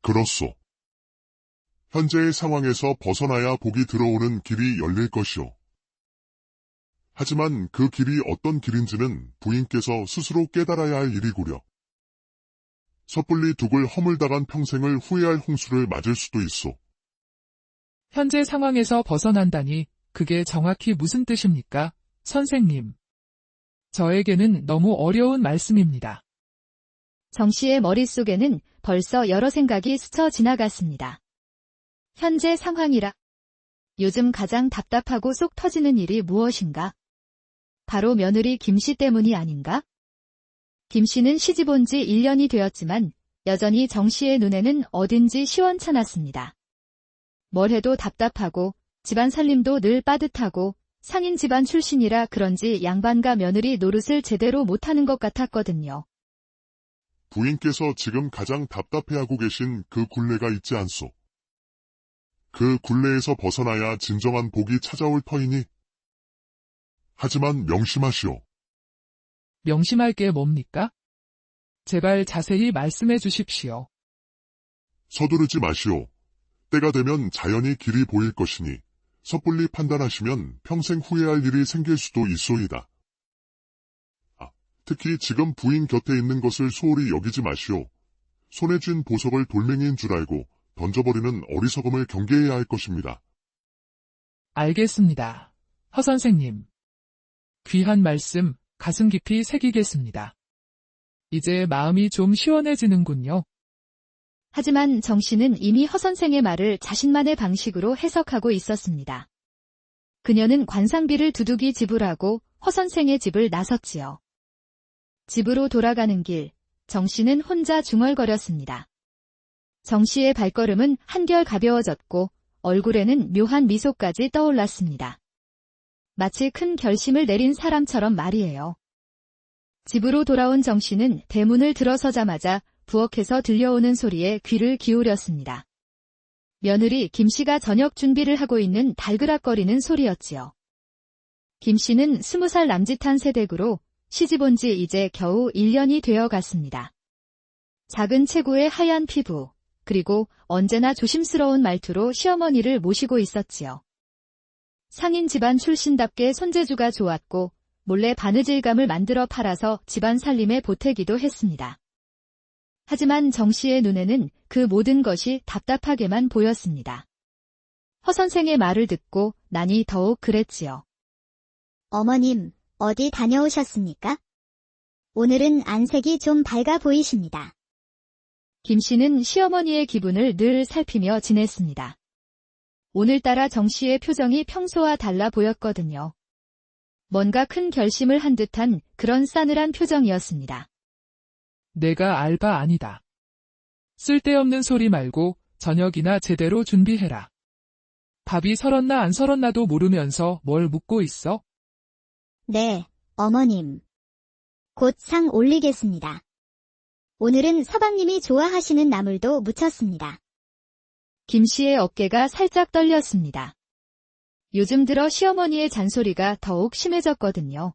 그렇소. 현재의 상황에서 벗어나야 복이 들어오는 길이 열릴 것이오. 하지만 그 길이 어떤 길인지는 부인께서 스스로 깨달아야 할 일이구려. 섣불리 둑을 허물다간 평생을 후회할 홍수를 맞을 수도 있소. 현재 상황에서 벗어난다니 그게 정확히 무슨 뜻입니까, 선생님? 저에게는 너무 어려운 말씀입니다. 정 씨의 머릿속에는 벌써 여러 생각이 스쳐 지나갔습니다. 현재 상황이라. 요즘 가장 답답하고 속 터지는 일이 무엇인가? 바로 며느리 김 씨 때문이 아닌가? 김 씨는 시집 온 지 1년이 되었지만 여전히 정 씨의 눈에는 어딘지 시원찮았습니다. 뭘 해도 답답하고 집안 살림도 늘 빠듯하고 상인 집안 출신이라 그런지 양반과 며느리 노릇을 제대로 못하는 것 같았거든요. 부인께서 지금 가장 답답해하고 계신 그 굴레가 있지 않소. 그 굴레에서 벗어나야 진정한 복이 찾아올 터이니. 하지만 명심하시오. 명심할 게 뭡니까? 제발 자세히 말씀해 주십시오. 서두르지 마시오. 때가 되면 자연히 길이 보일 것이니 섣불리 판단하시면 평생 후회할 일이 생길 수도 있소이다. 특히 지금 부인 곁에 있는 것을 소홀히 여기지 마시오. 손에 쥔 보석을 돌멩이인 줄 알고 던져버리는 어리석음을 경계해야 할 것입니다. 알겠습니다. 허 선생님. 귀한 말씀 가슴 깊이 새기겠습니다. 이제 마음이 좀 시원해지는군요. 하지만 정 씨는 이미 허 선생의 말을 자신만의 방식으로 해석하고 있었습니다. 그녀는 관상비를 두둑이 지불하고 허 선생의 집을 나섰지요. 집으로 돌아가는 길, 정 씨는 혼자 중얼거렸습니다. 정 씨의 발걸음은 한결 가벼워졌고 얼굴에는 묘한 미소까지 떠올랐습니다. 마치 큰 결심을 내린 사람처럼 말이에요. 집으로 돌아온 정 씨는 대문을 들어서자마자 부엌에서 들려오는 소리에 귀를 기울였습니다. 며느리 김 씨가 저녁 준비를 하고 있는 달그락거리는 소리였지요. 김 씨는 20살 남짓한 세댁으로 시집 온 지 이제 겨우 1년이 되어 갔습니다. 작은 체구의 하얀 피부, 그리고 언제나 조심스러운 말투로 시어머니를 모시고 있었지요. 상인 집안 출신답게 손재주가 좋았고 몰래 바느질감을 만들어 팔아서 집안 살림에 보태기도 했습니다. 하지만 정 씨의 눈에는 그 모든 것이 답답하게만 보였습니다. 허 선생의 말을 듣고 나니 더욱 그랬지요. 어머님, 어디 다녀오셨습니까? 오늘은 안색이 좀 밝아 보이십니다. 김 씨는 시어머니의 기분을 늘 살피며 지냈습니다. 오늘따라 정 씨의 표정이 평소와 달라 보였거든요. 뭔가 큰 결심을 한 듯한 그런 싸늘한 표정이었습니다. 내가 알바 아니다. 쓸데없는 소리 말고 저녁이나 제대로 준비해라. 밥이 설었나 안 설었나도 모르면서 뭘 묻고 있어? 네, 어머님. 곧 상 올리겠습니다. 오늘은 서방님이 좋아하시는 나물도 무쳤습니다. 김 씨의 어깨가 살짝 떨렸습니다. 요즘 들어 시어머니의 잔소리가 더욱 심해졌거든요.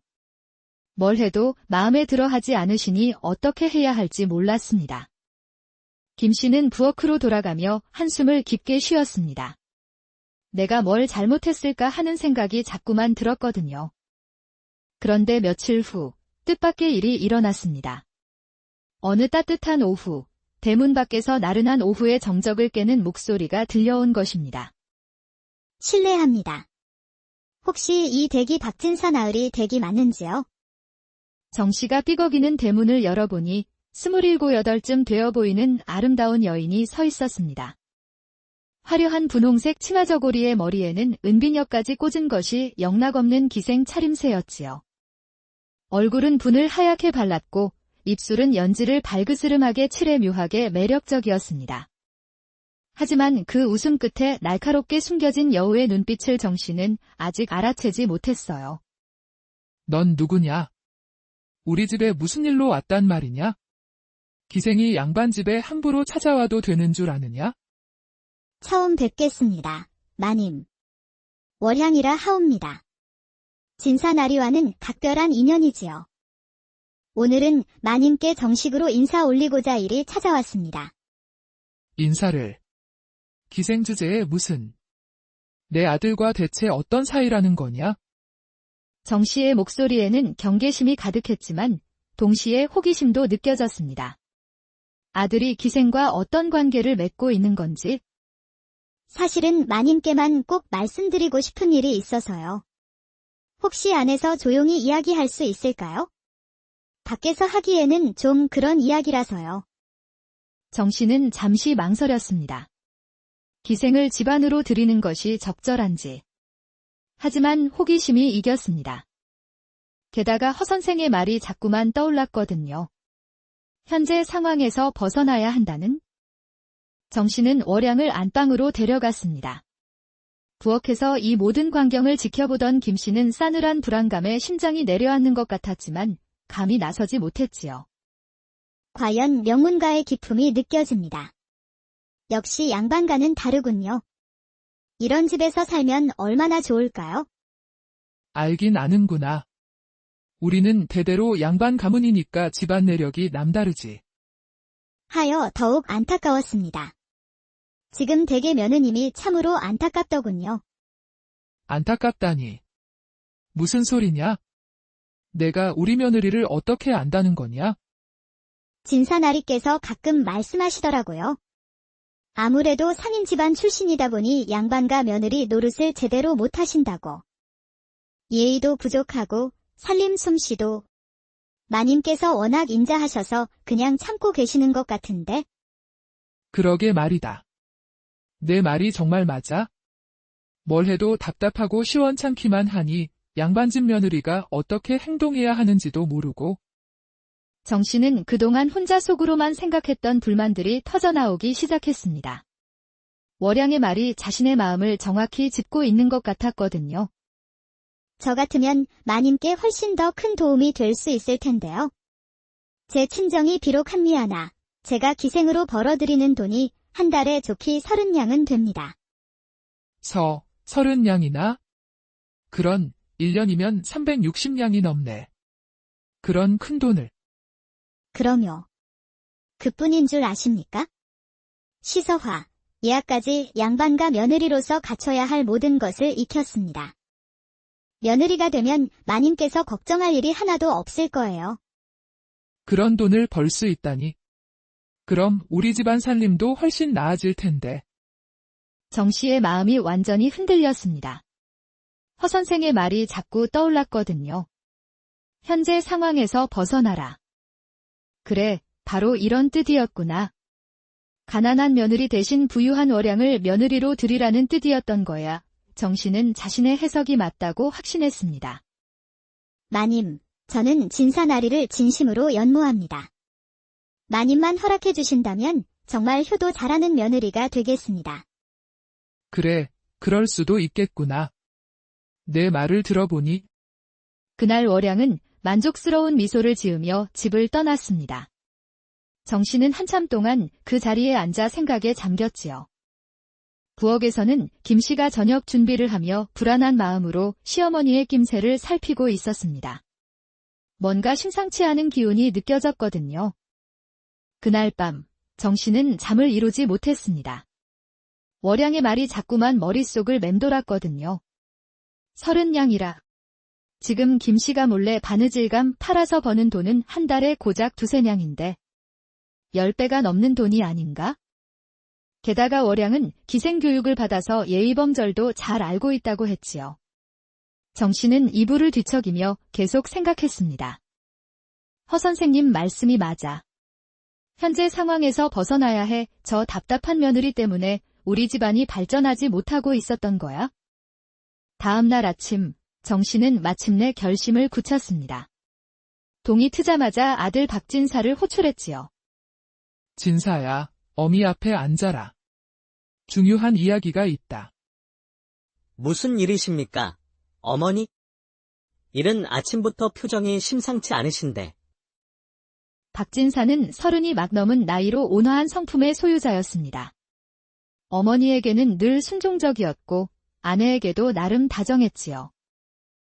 뭘 해도 마음에 들어 하지 않으시니 어떻게 해야 할지 몰랐습니다. 김 씨는 부엌으로 돌아가며 한숨을 깊게 쉬었습니다. 내가 뭘 잘못했을까 하는 생각이 자꾸만 들었거든요. 그런데 며칠 후 뜻밖의 일이 일어났습니다. 어느 따뜻한 오후, 대문 밖에서 나른한 오후의 정적을 깨는 목소리가 들려온 것입니다. 실례합니다. 혹시 이 댁이 박진사 나으리 댁이 맞는지요? 정 씨가 삐걱이는 대문을 열어보니 27, 8쯤 되어 보이는 아름다운 여인이 서 있었습니다. 화려한 분홍색 치마저고리의 머리에는 은비녀까지 꽂은 것이 영락없는 기생 차림새였지요. 얼굴은 분을 하얗게 발랐고 입술은 연지를 발그스름하게 칠해 묘하게 매력적이었습니다. 하지만 그 웃음 끝에 날카롭게 숨겨진 여우의 눈빛을 정 씨는 아직 알아채지 못했어요. 넌 누구냐? 우리 집에 무슨 일로 왔단 말이냐? 기생이 양반 집에 함부로 찾아와도 되는 줄 아느냐? 처음 뵙겠습니다. 마님. 월향이라 하옵니다. 진사나리와는 각별한 인연이지요. 오늘은 마님께 정식으로 인사 올리고자 이리 찾아왔습니다. 인사를. 기생 주제에 무슨. 내 아들과 대체 어떤 사이라는 거냐? 정 씨의 목소리에는 경계심이 가득했지만 동시에 호기심도 느껴졌습니다. 아들이 기생과 어떤 관계를 맺고 있는 건지. 사실은 마님께만 꼭 말씀드리고 싶은 일이 있어서요. 혹시 안에서 조용히 이야기할 수 있을까요? 밖에서 하기에는 좀 그런 이야기라서요. 정 씨는 잠시 망설였습니다. 기생을 집안으로 들이는 것이 적절한지. 하지만 호기심이 이겼습니다. 게다가 허 선생의 말이 자꾸만 떠올랐거든요. 현재 상황에서 벗어나야 한다는? 정 씨는 월양을 안방으로 데려갔습니다. 부엌에서 이 모든 광경을 지켜보던 김 씨는 싸늘한 불안감에 심장이 내려앉는 것 같았지만 감히 나서지 못했지요. 과연 명문가의 기품이 느껴집니다. 역시 양반과는 다르군요. 이런 집에서 살면 얼마나 좋을까요? 알긴 아는구나. 우리는 대대로 양반 가문이니까 집안 내력이 남다르지. 하여 더욱 안타까웠습니다. 지금 댁의 며느님이 참으로 안타깝더군요. 안타깝다니. 무슨 소리냐? 내가 우리 며느리를 어떻게 안다는 거냐? 진사나리께서 가끔 말씀하시더라고요. 아무래도 상인 집안 출신이다 보니 양반과 며느리 노릇을 제대로 못하신다고. 예의도 부족하고 살림 솜씨도 마님께서 워낙 인자하셔서 그냥 참고 계시는 것 같은데. 그러게 말이다. 내 말이 정말 맞아? 뭘 해도 답답하고 시원찮기만 하니 양반집 며느리가 어떻게 행동해야 하는지도 모르고. 정 씨는 그동안 혼자 속으로만 생각했던 불만들이 터져나오기 시작했습니다. 월양의 말이 자신의 마음을 정확히 짚고 있는 것 같았거든요. 저 같으면 마님께 훨씬 더 큰 도움이 될 수 있을 텐데요. 제 친정이 비록 한미하나 제가 기생으로 벌어들이는 돈이 한 달에 좋기 30냥은 됩니다. 30냥이나? 그런 1년이면 360냥이 넘네. 그런 큰 돈을. 그럼요. 그뿐인 줄 아십니까? 시서화, 예약까지 양반과 며느리로서 갖춰야 할 모든 것을 익혔습니다. 며느리가 되면 마님께서 걱정할 일이 하나도 없을 거예요. 그런 돈을 벌 수 있다니. 그럼 우리 집안 살림도 훨씬 나아질 텐데. 정 씨의 마음이 완전히 흔들렸습니다. 허 선생의 말이 자꾸 떠올랐거든요. 현재 상황에서 벗어나라. 그래, 바로 이런 뜻이었구나. 가난한 며느리 대신 부유한 월양을 며느리로 들이라는 뜻이었던 거야. 정 씨는 자신의 해석이 맞다고 확신했습니다. 마님, 저는 진사나리를 진심으로 연모합니다. 마님만 허락해 주신다면 정말 효도 잘하는 며느리가 되겠습니다. 그래, 그럴 수도 있겠구나. 내 말을 들어보니. 그날 월양은 만족스러운 미소를 지으며 집을 떠났습니다. 정 씨는 한참 동안 그 자리에 앉아 생각에 잠겼지요. 부엌에서는 김 씨가 저녁 준비를 하며 불안한 마음으로 시어머니의 낌새를 살피고 있었습니다. 뭔가 심상치 않은 기운이 느껴졌거든요. 그날 밤, 정 씨는 잠을 이루지 못했습니다. 월양의 말이 자꾸만 머릿속을 맴돌았거든요. 30냥이라. 지금 김 씨가 몰래 바느질감 팔아서 버는 돈은 한 달에 고작 2~3냥인데 10배가 넘는 돈이 아닌가? 게다가 월양은 기생교육을 받아서 예의범절도 잘 알고 있다고 했지요. 정 씨는 이불을 뒤척이며 계속 생각했습니다. 허 선생님 말씀이 맞아. 현재 상황에서 벗어나야 해. 저 답답한 며느리 때문에 우리 집안이 발전하지 못하고 있었던 거야? 다음 날 아침, 정 씨는 마침내 결심을 굳혔습니다. 동이 트자마자 아들 박진사를 호출했지요. 진사야, 어미 앞에 앉아라. 중요한 이야기가 있다. 무슨 일이십니까? 어머니? 이른 아침부터 표정이 심상치 않으신데. 박진사는 30이 막 넘은 나이로 온화한 성품의 소유자였습니다. 어머니에게는 늘 순종적이었고 아내에게도 나름 다정했지요.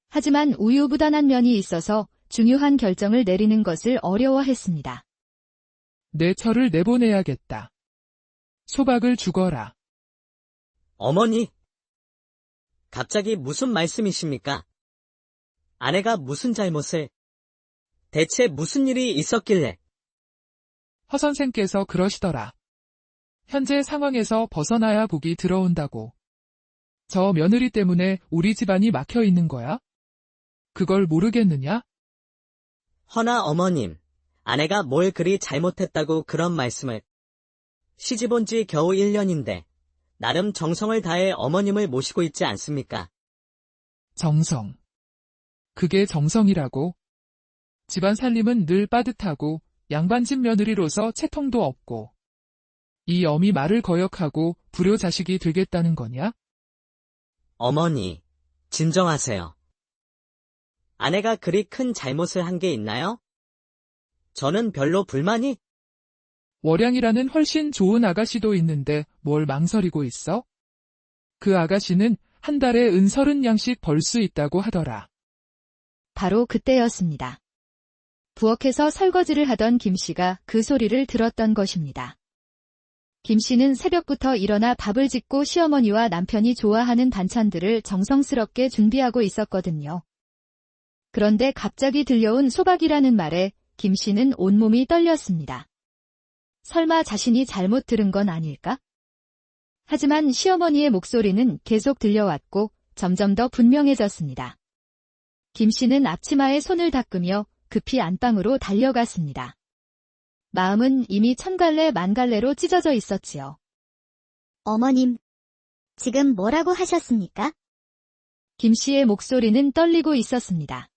하지만 우유부단한 면이 있어서 중요한 결정을 내리는 것을 어려워했습니다. 내 처를 내보내야겠다. 소박을 죽어라. 어머니! 갑자기 무슨 말씀이십니까? 아내가 무슨 잘못을, 대체 무슨 일이 있었길래? 허 선생께서 그러시더라. 현재 상황에서 벗어나야 복이 들어온다고. 저 며느리 때문에 우리 집안이 막혀 있는 거야? 그걸 모르겠느냐? 허나 어머님, 아내가 뭘 그리 잘못했다고 그런 말씀을. 시집 온 지 겨우 1년인데 나름 정성을 다해 어머님을 모시고 있지 않습니까? 정성. 그게 정성이라고? 집안 살림은 늘 빠듯하고 양반집 며느리로서 채통도 없고 이 어미 말을 거역하고 불효 자식이 되겠다는 거냐? 어머니, 진정하세요. 아내가 그리 큰 잘못을 한 게 있나요? 저는 별로 불만이... 월양이라는 훨씬 좋은 아가씨도 있는데 뭘 망설이고 있어? 그 아가씨는 한 달에 은 30냥씩 벌 수 있다고 하더라. 바로 그때였습니다. 부엌에서 설거지를 하던 김씨가 그 소리를 들었던 것입니다. 김씨는 새벽부터 일어나 밥을 짓고 시어머니와 남편이 좋아하는 반찬들을 정성스럽게 준비하고 있었거든요. 그런데 갑자기 들려온 소박이라는 말에 김씨는 온몸이 떨렸습니다. 설마 자신이 잘못 들은 건 아닐까? 하지만 시어머니의 목소리는 계속 들려왔고 점점 더 분명해졌습니다. 김씨는 앞치마에 손을 닦으며 급히 안방으로 달려갔습니다. 마음은 이미 천갈래 만갈래로 찢어져 있었지요. 어머님, 지금 뭐라고 하셨습니까? 김씨의 목소리는 떨리고 있었습니다.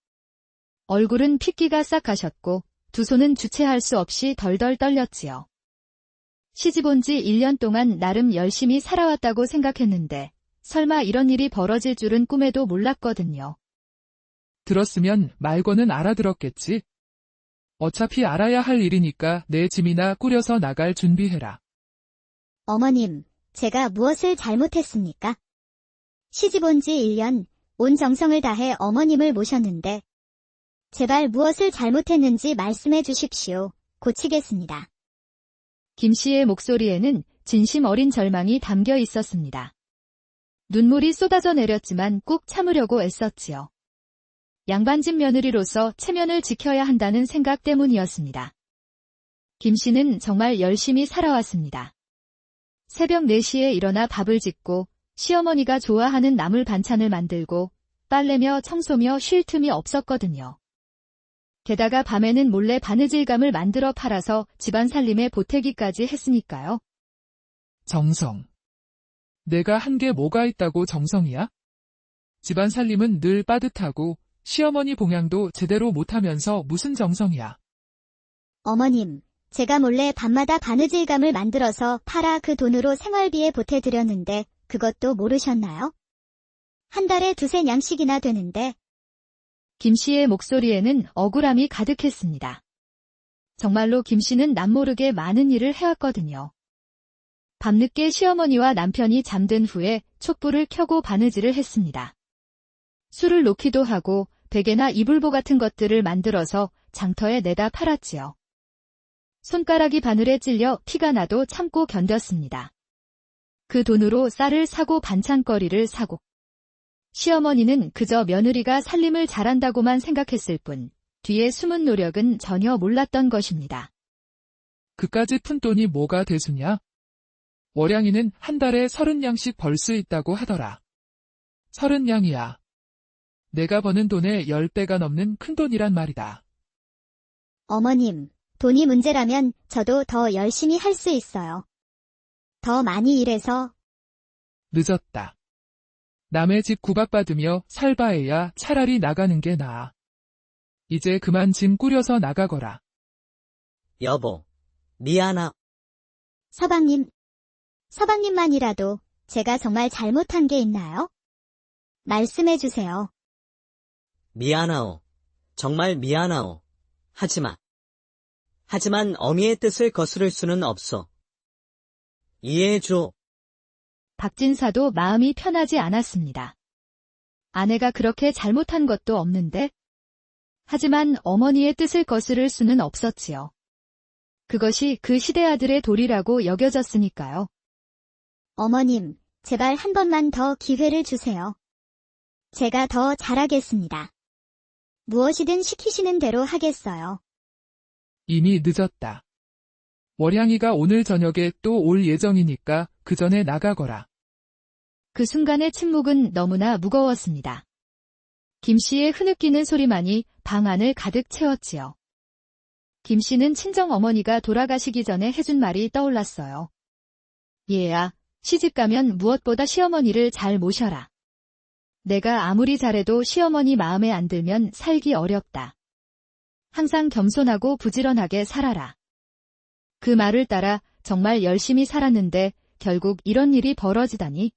얼굴은 핏기가 싹 가셨고 두 손은 주체할 수 없이 덜덜 떨렸지요. 시집 온 지 1년 동안 나름 열심히 살아왔다고 생각했는데 설마 이런 일이 벌어질 줄은 꿈에도 몰랐거든요. 들었으면 말고는 알아들었겠지. 어차피 알아야 할 일이니까 내 짐이나 꾸려서 나갈 준비해라. 어머님, 제가 무엇을 잘못했습니까? 시집 온 지 1년, 온 정성을 다해 어머님을 모셨는데 제발 무엇을 잘못했는지 말씀해 주십시오. 고치겠습니다. 김씨의 목소리에는 진심 어린 절망이 담겨 있었습니다. 눈물이 쏟아져 내렸지만 꾹 참으려고 애썼지요. 양반집 며느리로서 체면을 지켜야 한다는 생각 때문이었습니다. 김씨는 정말 열심히 살아왔습니다. 새벽 4시에 일어나 밥을 짓고 시어머니가 좋아하는 나물 반찬을 만들고 빨래며 청소며 쉴 틈이 없었거든요. 게다가 밤에는 몰래 바느질감을 만들어 팔아서 집안 살림에 보태기까지 했으니까요. 정성. 내가 한 게 뭐가 있다고 정성이야? 집안 살림은 늘 빠듯하고 시어머니 봉양도 제대로 못하면서 무슨 정성이야. 어머님, 제가 몰래 밤마다 바느질감을 만들어서 팔아 그 돈으로 생활비에 보태드렸는데 그것도 모르셨나요? 한 달에 2~3냥씩이나 되는데. 김씨의 목소리에는 억울함이 가득했습니다. 정말로 김씨는 남모르게 많은 일을 해왔거든요. 밤늦게 시어머니와 남편이 잠든 후에 촛불을 켜고 바느질을 했습니다. 술을 놓기도 하고 베개나 이불보 같은 것들을 만들어서 장터에 내다 팔았지요. 손가락이 바늘에 찔려 피가 나도 참고 견뎠습니다. 그 돈으로 쌀을 사고 반찬거리를 사고 시어머니는 그저 며느리가 살림을 잘한다고만 생각했을 뿐 뒤에 숨은 노력은 전혀 몰랐던 것입니다. 그까짓 푼돈이 뭐가 대수냐? 월양이는 한 달에 30냥씩 벌 수 있다고 하더라. 30냥이야. 내가 버는 돈의 10배가 넘는 큰돈이란 말이다. 어머님, 돈이 문제라면 저도 더 열심히 할 수 있어요. 더 많이 일해서. 늦었다. 남의 집 구박받으며 살바해야 차라리 나가는 게 나아. 이제 그만 짐 꾸려서 나가거라. 여보, 미안하. 서방님, 서방님만이라도 제가 정말 잘못한 게 있나요? 말씀해 주세요. 미안하오. 정말 미안하오. 하지만 어미의 뜻을 거스를 수는 없어. 이해해줘. 박진사도 마음이 편하지 않았습니다. 아내가 그렇게 잘못한 것도 없는데? 하지만 어머니의 뜻을 거스를 수는 없었지요. 그것이 그 시대 아들의 도리라고 여겨졌으니까요. 어머님, 제발 한 번만 더 기회를 주세요. 제가 더 잘하겠습니다. 무엇이든 시키시는 대로 하겠어요. 이미 늦었다. 월양이가 오늘 저녁에 또 올 예정이니까 그 전에 나가거라. 그 순간의 침묵은 너무나 무거웠습니다. 김씨의 흐느끼는 소리만이 방 안을 가득 채웠지요. 김씨는 친정 어머니가 돌아가시기 전에 해준 말이 떠올랐어요. 얘야, 시집가면 무엇보다 시어머니를 잘 모셔라. 내가 아무리 잘해도 시어머니 마음에 안 들면 살기 어렵다. 항상 겸손하고 부지런하게 살아라. 그 말을 따라 정말 열심히 살았는데 결국 이런 일이 벌어지다니.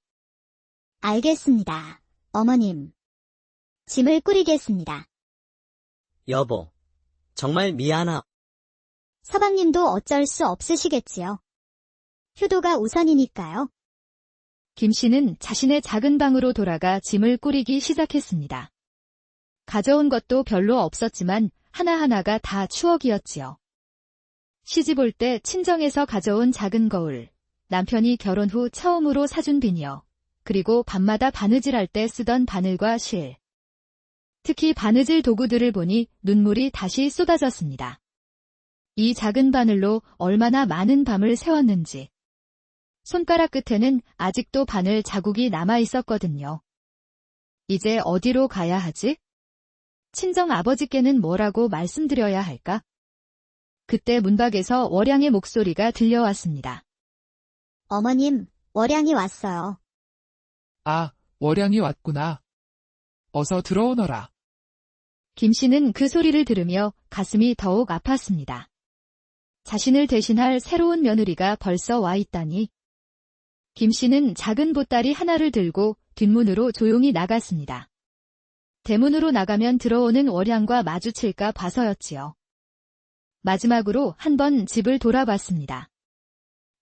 알겠습니다, 어머님. 짐을 꾸리겠습니다. 여보, 정말 미안하. 서방님도 어쩔 수 없으시겠지요. 효도가 우선이니까요. 김씨는 자신의 작은 방으로 돌아가 짐을 꾸리기 시작했습니다. 가져온 것도 별로 없었지만 하나하나가 다 추억이었지요. 시집 올 때 친정에서 가져온 작은 거울, 남편이 결혼 후 처음으로 사준 비녀, 그리고 밤마다 바느질할 때 쓰던 바늘과 실. 특히 바느질 도구들을 보니 눈물이 다시 쏟아졌습니다. 이 작은 바늘로 얼마나 많은 밤을 새웠는지. 손가락 끝에는 아직도 바늘 자국이 남아 있었거든요. 이제 어디로 가야 하지? 친정 아버지께는 뭐라고 말씀드려야 할까? 그때 문밖에서 월양의 목소리가 들려왔습니다. 어머님, 월양이 왔어요. 아, 월양이 왔구나. 어서 들어오너라. 김씨는 그 소리를 들으며 가슴이 더욱 아팠습니다. 자신을 대신할 새로운 며느리가 벌써 와 있다니. 김씨는 작은 보따리 하나를 들고 뒷문으로 조용히 나갔습니다. 대문으로 나가면 들어오는 월양과 마주칠까 봐서였지요. 마지막으로 한번 집을 돌아봤습니다.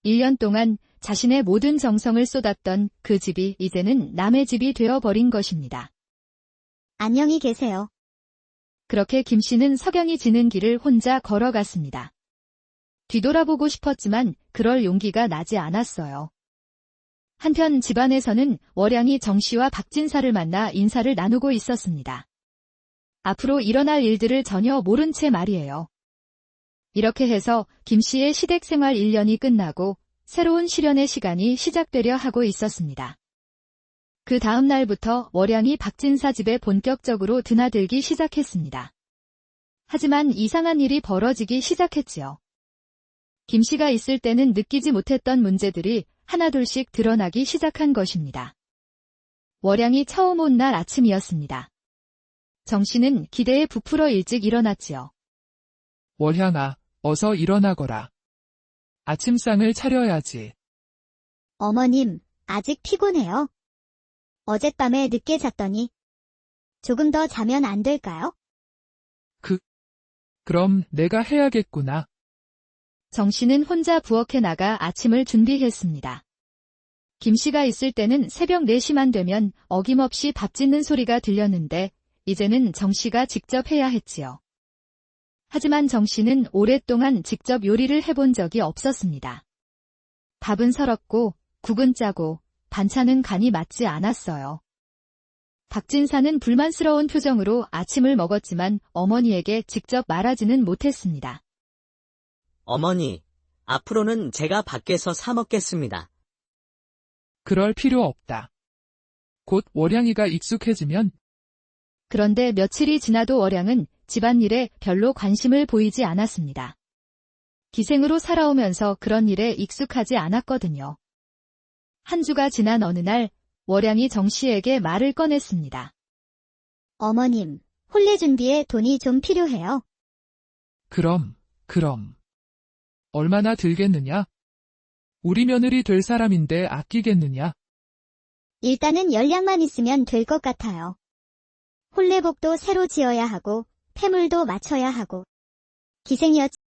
1년 동안 자신의 모든 정성을 쏟았던 그 집이 이제는 남의 집이 되어버린 것입니다. 안녕히 계세요. 그렇게 김씨는 석양이 지는 길을 혼자 걸어갔습니다. 뒤돌아보고 싶었지만 그럴 용기가 나지 않았어요. 한편 집안에서는 월양이 정씨와 박진사를 만나 인사를 나누고 있었습니다. 앞으로 일어날 일들을 전혀 모른 채 말이에요. 이렇게 해서 김씨의 시댁 생활 1년이 끝나고 새로운 실연의 시간이 시작되려 하고 있었습니다. 그 다음 날부터 월양이 박진사 집에 본격적으로 드나들기 시작했습니다. 하지만 이상한 일이 벌어지기 시작했지요. 김씨가 있을 때는 느끼지 못했던 문제들이 하나둘씩 드러나기 시작한 것입니다. 월양이 처음 온 날 아침이었습니다. 정씨는 기대에 부풀어 일찍 일어났지요. 월향아, 어서 일어나거라. 아침상을 차려야지. 어머님, 아직 피곤해요. 어젯밤에 늦게 잤더니 조금 더 자면 안 될까요? 그럼 내가 해야겠구나. 정씨는 혼자 부엌에 나가 아침을 준비했습니다. 김씨가 있을 때는 새벽 4시만 되면 어김없이 밥 짓는 소리가 들렸는데 이제는 정씨가 직접 해야 했지요. 하지만 정씨는 오랫동안 직접 요리를 해본 적이 없었습니다. 밥은 서럽고 국은 짜고 반찬은 간이 맞지 않았어요. 박진사는 불만스러운 표정으로 아침을 먹었지만 어머니에게 직접 말하지는 못했습니다. 어머니, 앞으로는 제가 밖에서 사 먹겠습니다. 그럴 필요 없다. 곧 월양이가 익숙해지면 그런데 며칠이 지나도 월양은 집안일에 별로 관심을 보이지 않았습니다. 기생으로 살아오면서 그런 일에 익숙하지 않았거든요. 한 주가 지난 어느 날 월양이 정씨에게 말을 꺼냈습니다. 어머님, 혼례 준비에 돈이 좀 필요해요. 그럼. 얼마나 들겠느냐? 우리 며느리 될 사람인데 아끼겠느냐? 일단은 연락만 있으면 될 것 같아요. 혼례복도 새로 지어야 하고, 패물도 맞춰야 하고, 기생여친